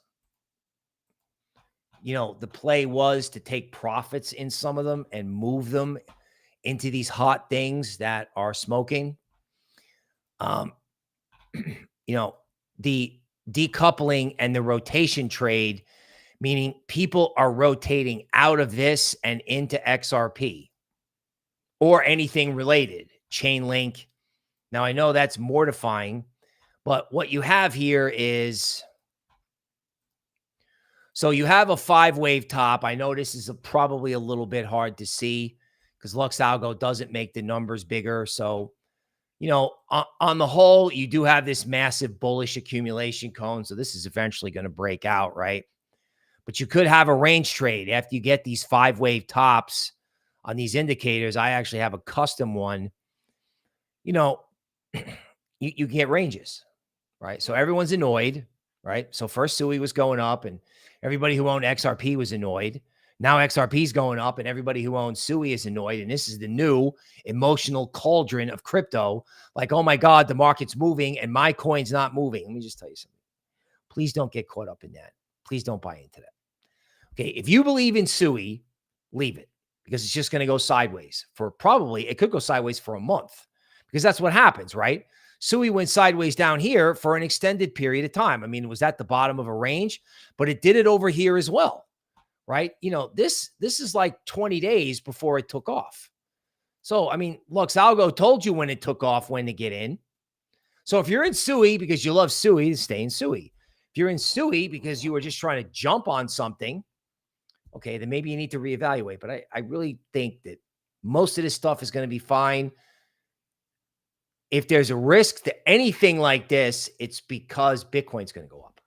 the play was to take profits in some of them and move them into these hot things that are smoking. The decoupling and the rotation trade, meaning people are rotating out of this and into XRP or anything related, Chainlink. Now, I know that's mortifying, but what you have here is, so you have a 5-wave top. I know this is probably a little bit hard to see because Lux Algo doesn't make the numbers bigger. So, on the whole, you do have this massive bullish accumulation cone. So this is eventually going to break out, right? But you could have a range trade after you get these 5-wave tops on these indicators. I actually have a custom one. You can get ranges, right? So everyone's annoyed, right? So first Sui was going up and everybody who owned XRP was annoyed. Now XRP is going up and everybody who owns Sui is annoyed. And this is the new emotional cauldron of crypto. Like, oh my God, the market's moving and my coin's not moving. Let me just tell you something. Please don't get caught up in that. Please don't buy into that. Okay, if you believe in Sui, leave it, because it's just going to go sideways it could go sideways for a month, because that's what happens, right? Sui went sideways down here for an extended period of time. I mean, it was at the bottom of a range, but it did it over here as well, right? This is like 20 days before it took off. So, I mean, Lux Algo told you when it took off when to get in. So if you're in Sui because you love Sui, stay in Sui. If you're in Sui because you were just trying to jump on something, okay, then maybe you need to reevaluate. But I really think that most of this stuff is going to be fine. If there's a risk to anything like this, it's because Bitcoin's going to go up,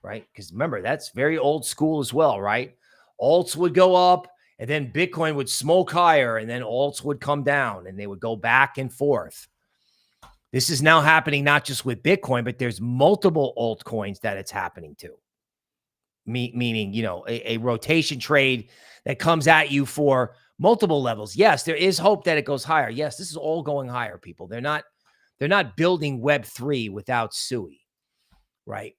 right? Because remember, that's very old school as well, right? Alts would go up and then Bitcoin would smoke higher and then alts would come down and they would go back and forth. This is now happening not just with Bitcoin, but there's multiple altcoins that it's happening to. Meaning, a rotation trade that comes at you for multiple levels. Yes, there is hope that it goes higher. Yes, this is all going higher, people. They're not building Web3 without Sui, right?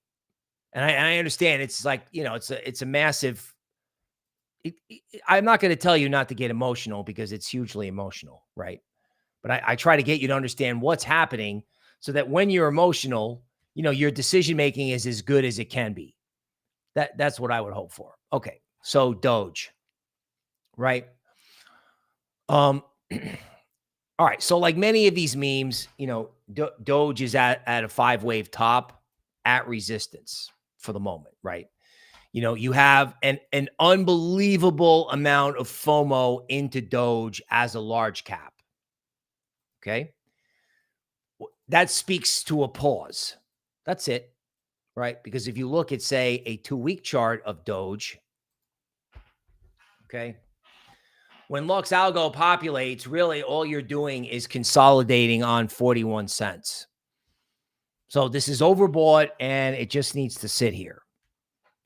And I understand it's like, it's a massive. I'm not going to tell you not to get emotional because it's hugely emotional, right? But I try to get you to understand what's happening so that when you're emotional, your decision making is as good as it can be. That's what I would hope for. Okay. So Doge, right? All right. So like many of these memes, Doge is at a 5-wave top at resistance for the moment, right? You have an unbelievable amount of FOMO into Doge as a large cap. Okay. That speaks to a pause. That's it. Right? Because if you look at, say, a 2-week chart of Doge, okay, when Lux Algo populates, really all you're doing is consolidating on 41 cents. So this is overbought and it just needs to sit here.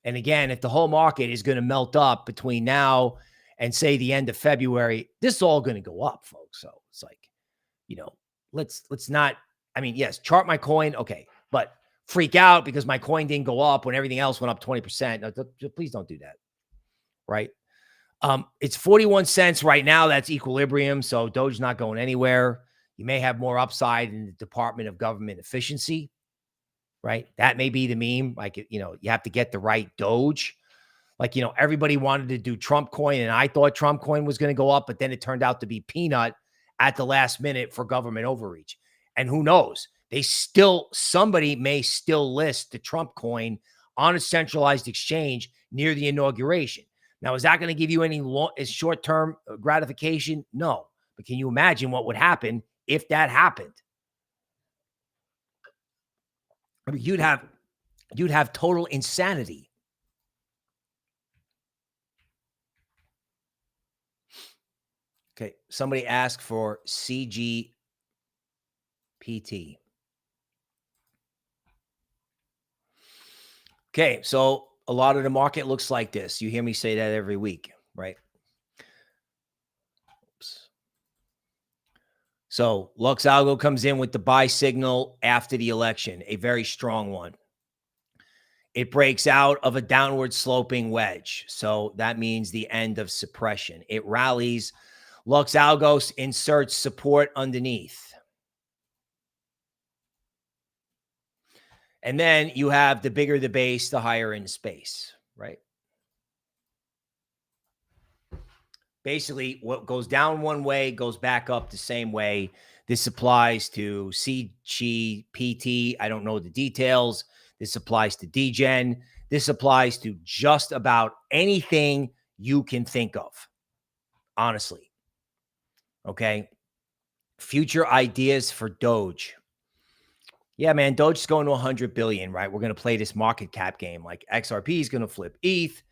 And again, if the whole market is going to melt up between now and say the end of February, this is all going to go up, folks. So it's like, let's not, I mean, yes, chart my coin. Okay. But freak out because my coin didn't go up when everything else went up 20%. No, please don't do that. Right. It's 41 cents right now. That's equilibrium. So Doge's not going anywhere. You may have more upside in the Department of Government Efficiency, right? That may be the meme. Like, you have to get the right Doge. Like, everybody wanted to do Trump coin and I thought Trump coin was going to go up, but then it turned out to be peanut at the last minute for government overreach. And who knows? Somebody may still list the Trump coin on a centralized exchange near the inauguration. Now, is that going to give you any short-term gratification? No. But can you imagine what would happen if that happened? I mean, you'd have total insanity. Okay. Somebody asked for CGPT. Okay. So a lot of the market looks like this. You hear me say that every week, right? Oops. So Lux Algo comes in with the buy signal after the election, a very strong one. It breaks out of a downward sloping wedge. So that means the end of suppression. It rallies. Lux Algo inserts support underneath. And then you have the bigger the base, the higher in space, right? Basically, what goes down one way goes back up the same way. This applies to CGPT. I don't know the details. This applies to DGen. This applies to just about anything you can think of, honestly. Okay. Future ideas for Doge. Yeah, man, Doge's going to 100 billion, right? We're going to play this market cap game. Like XRP is going to flip ETH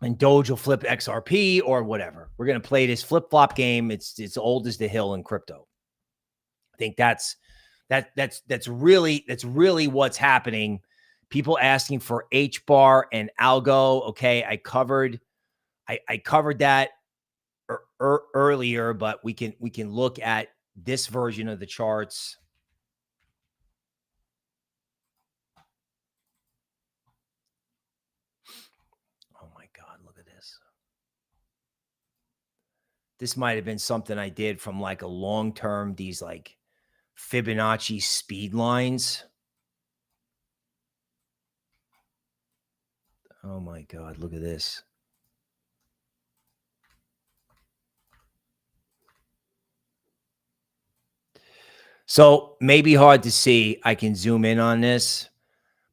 and Doge will flip XRP or whatever. We're going to play this flip-flop game. It's old as the hill in crypto. I think that's really what's happening. People asking for HBAR and algo. Okay, I covered that earlier, but we can look at this version of the charts. Oh my God, look at this. This might have been something I did from like a long-term, these like Fibonacci speed lines. Oh my God, look at this. So maybe hard to see. I can zoom in on this,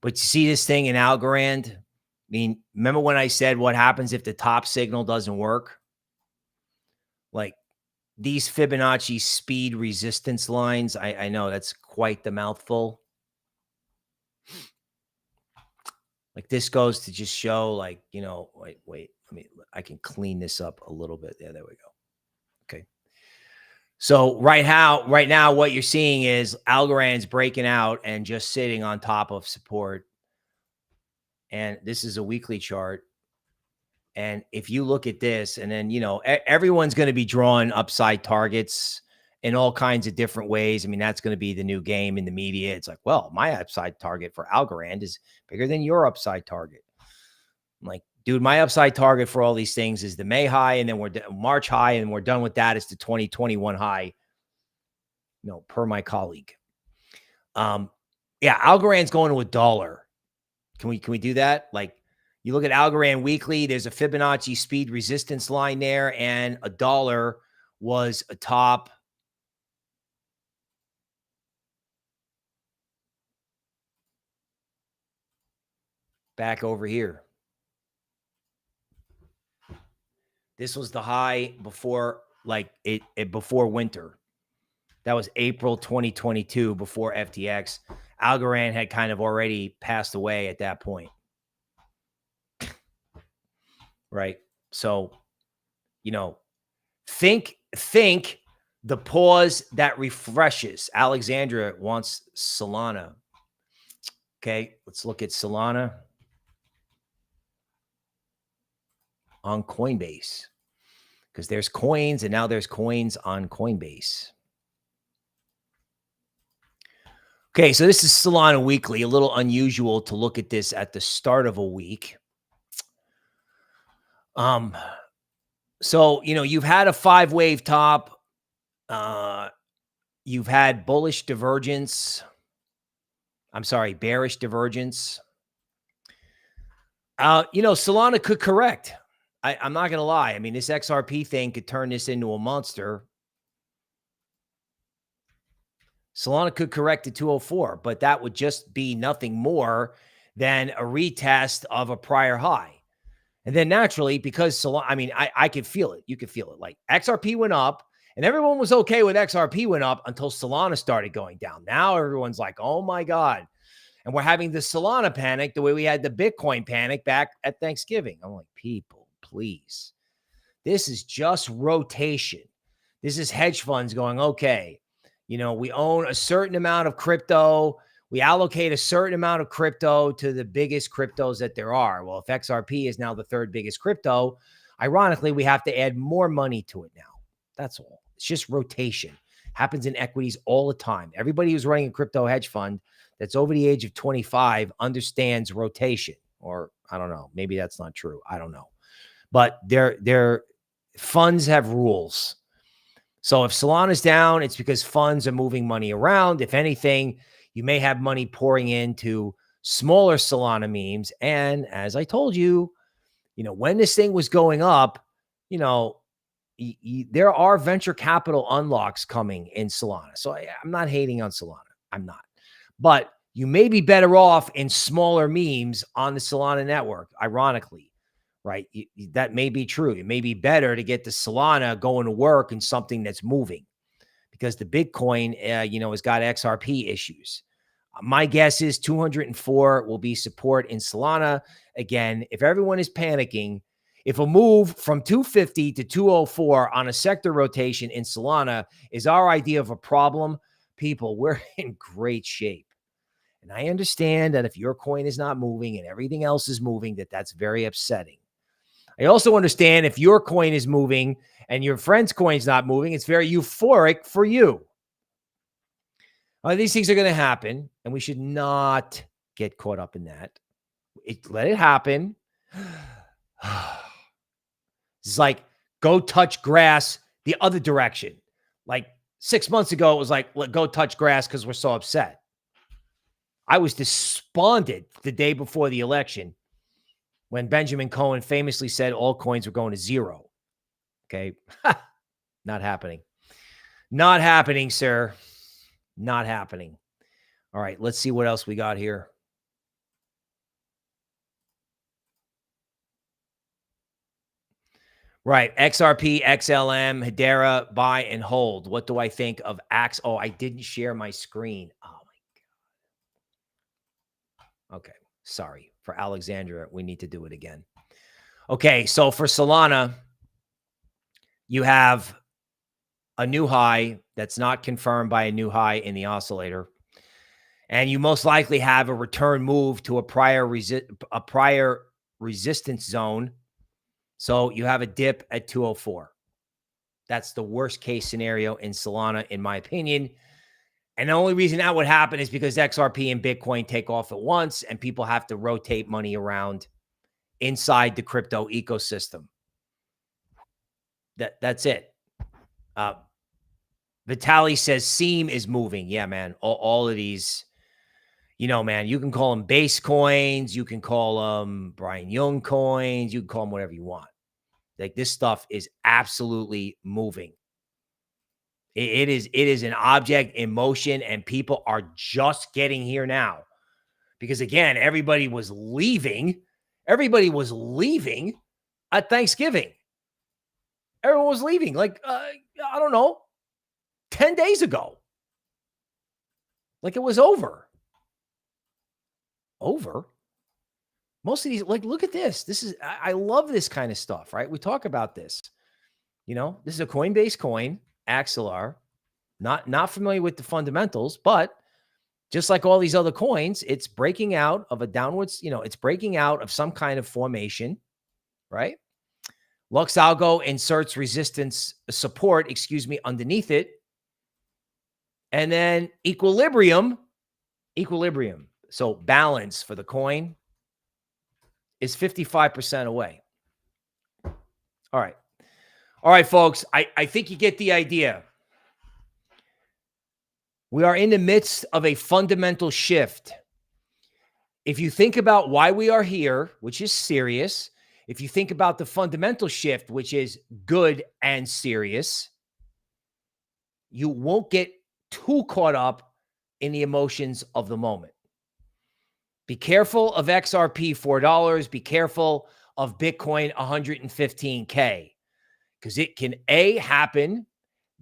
but you see this thing in Algorand? I mean, remember when I said what happens if the top signal doesn't work? Like these Fibonacci speed resistance lines. I know that's quite the mouthful. Like this goes to just show like, wait, I can clean this up a little bit. Yeah, there we go. Okay. So right now, what you're seeing is Algorand's breaking out and just sitting on top of support. And this is a weekly chart. And if you look at this, and then, everyone's going to be drawing upside targets in all kinds of different ways. I mean, that's going to be the new game in the media. It's like, well, my upside target for Algorand is bigger than your upside target. I'm like, dude, my upside target for all these things is the May high, and then we're March high, and we're done with that. It's the 2021 high, per my colleague. Yeah, Algorand's going to $1. Can we do that? Like, you look at Algorand weekly, there's a Fibonacci speed resistance line there, and $1 was a top. Back over here. This was the high before, like before winter. That was April 2022 before FTX. Algorand had kind of already passed away at that point. Right. So, Think the pause that refreshes. Alexandra wants Solana. Okay, let's look at Solana on Coinbase, because there's coins and now there's coins on Coinbase. Okay, so this is Solana Weekly. A little unusual to look at this at the start of a week. So, you've had a 5-wave top. You've had bullish divergence. I'm sorry, bearish divergence. Solana could correct. I'm not going to lie. I mean, this XRP thing could turn this into a monster. Solana could correct to 204, but that would just be nothing more than a retest of a prior high. And then naturally, because Solana, I mean, I could feel it. You could feel it. Like XRP went up and everyone was okay with XRP went up until Solana started going down. Now everyone's like, oh my God. And we're having the Solana panic the way we had the Bitcoin panic back at Thanksgiving. I'm like, people, please. This is just rotation. This is hedge funds going, okay, we own a certain amount of crypto. We allocate a certain amount of crypto to the biggest cryptos that there are. Well, if XRP is now the third biggest crypto, ironically, we have to add more money to it now. That's all. It's just rotation. Happens in equities all the time. Everybody who's running a crypto hedge fund that's over the age of 25 understands rotation. Or I don't know. Maybe that's not true. I don't know. But their funds have rules. So if Solana's down, it's because funds are moving money around. If anything, you may have money pouring into smaller Solana memes. And as I told you, when this thing was going up, there are venture capital unlocks coming in Solana. So I'm not hating on Solana. I'm not. But you may be better off in smaller memes on the Solana network, ironically, right? That may be true. It may be better to get the Solana going to work in something that's moving, because the Bitcoin, has got XRP issues. My guess is 204 will be support in Solana. Again, if everyone is panicking, if a move from 250 to 204 on a sector rotation in Solana is our idea of a problem, people, we're in great shape. And I understand that if your coin is not moving and everything else is moving, that's very upsetting. I also understand if your coin is moving and your friend's coin is not moving, it's very euphoric for you. These things are going to happen, and we should not get caught up in that. Let it happen. It's like, go touch grass the other direction. Like 6 months ago, it was like, go touch grass because we're so upset. I was despondent the day before the election when Benjamin Cohen famously said all coins were going to zero. Okay. Not happening. Not happening, sir. Not happening. All right. Let's see what else we got here. Right. XRP, XLM, Hedera, buy and hold. What do I think of Axe? Oh, I didn't share my screen. Oh, my God. Okay. Sorry. For Alexandra, we need to do it again. Okay. So for Solana, you have a new high that's not confirmed by a new high in the oscillator. And you most likely have a return move to a prior resistance zone. So you have a dip at 204. That's the worst case scenario in Solana, in my opinion. And the only reason that would happen is because XRP and Bitcoin take off at once and people have to rotate money around inside the crypto ecosystem. That's it. Vitaly says Seam is moving. Yeah, man. All of these, man, you can call them base coins. You can call them Brian Young coins. You can call them whatever you want. Like, this stuff is absolutely moving. It is an object in motion, and people are just getting here now. Because again, everybody was leaving. Everybody was leaving at Thanksgiving. Everyone was leaving. Like, I don't know, 10 days ago. Like, it was over. Over. Most of these, like, look at this. This is, I love this kind of stuff, right? We talk about this. You know, this is a Coinbase coin, Axelar. Not familiar with the fundamentals, but just like all these other coins, it's breaking out of a downwards, it's breaking out of some kind of formation, right? Lux Algo inserts resistance support, underneath it. And then equilibrium. So balance for the coin is 55% away. All right, folks. I think you get the idea. We are in the midst of a fundamental shift. If you think about why we are here, which is serious, if you think about the fundamental shift, which is good and serious, you won't get too caught up in the emotions of the moment. Be careful of XRP $4. Be careful of Bitcoin 115K, because it can A, happen,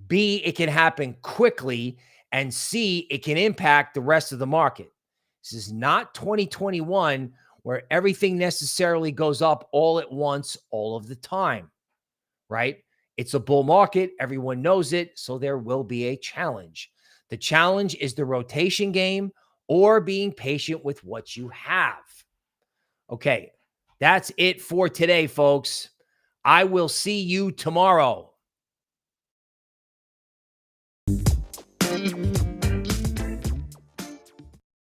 B, it can happen quickly, and C, it can impact the rest of the market. This is not 2021 where everything necessarily goes up all at once, all of the time, right? It's a bull market. Everyone knows it. So there will be a challenge. The challenge is the rotation game or being patient with what you have. Okay, that's it for today, folks. I will see you tomorrow.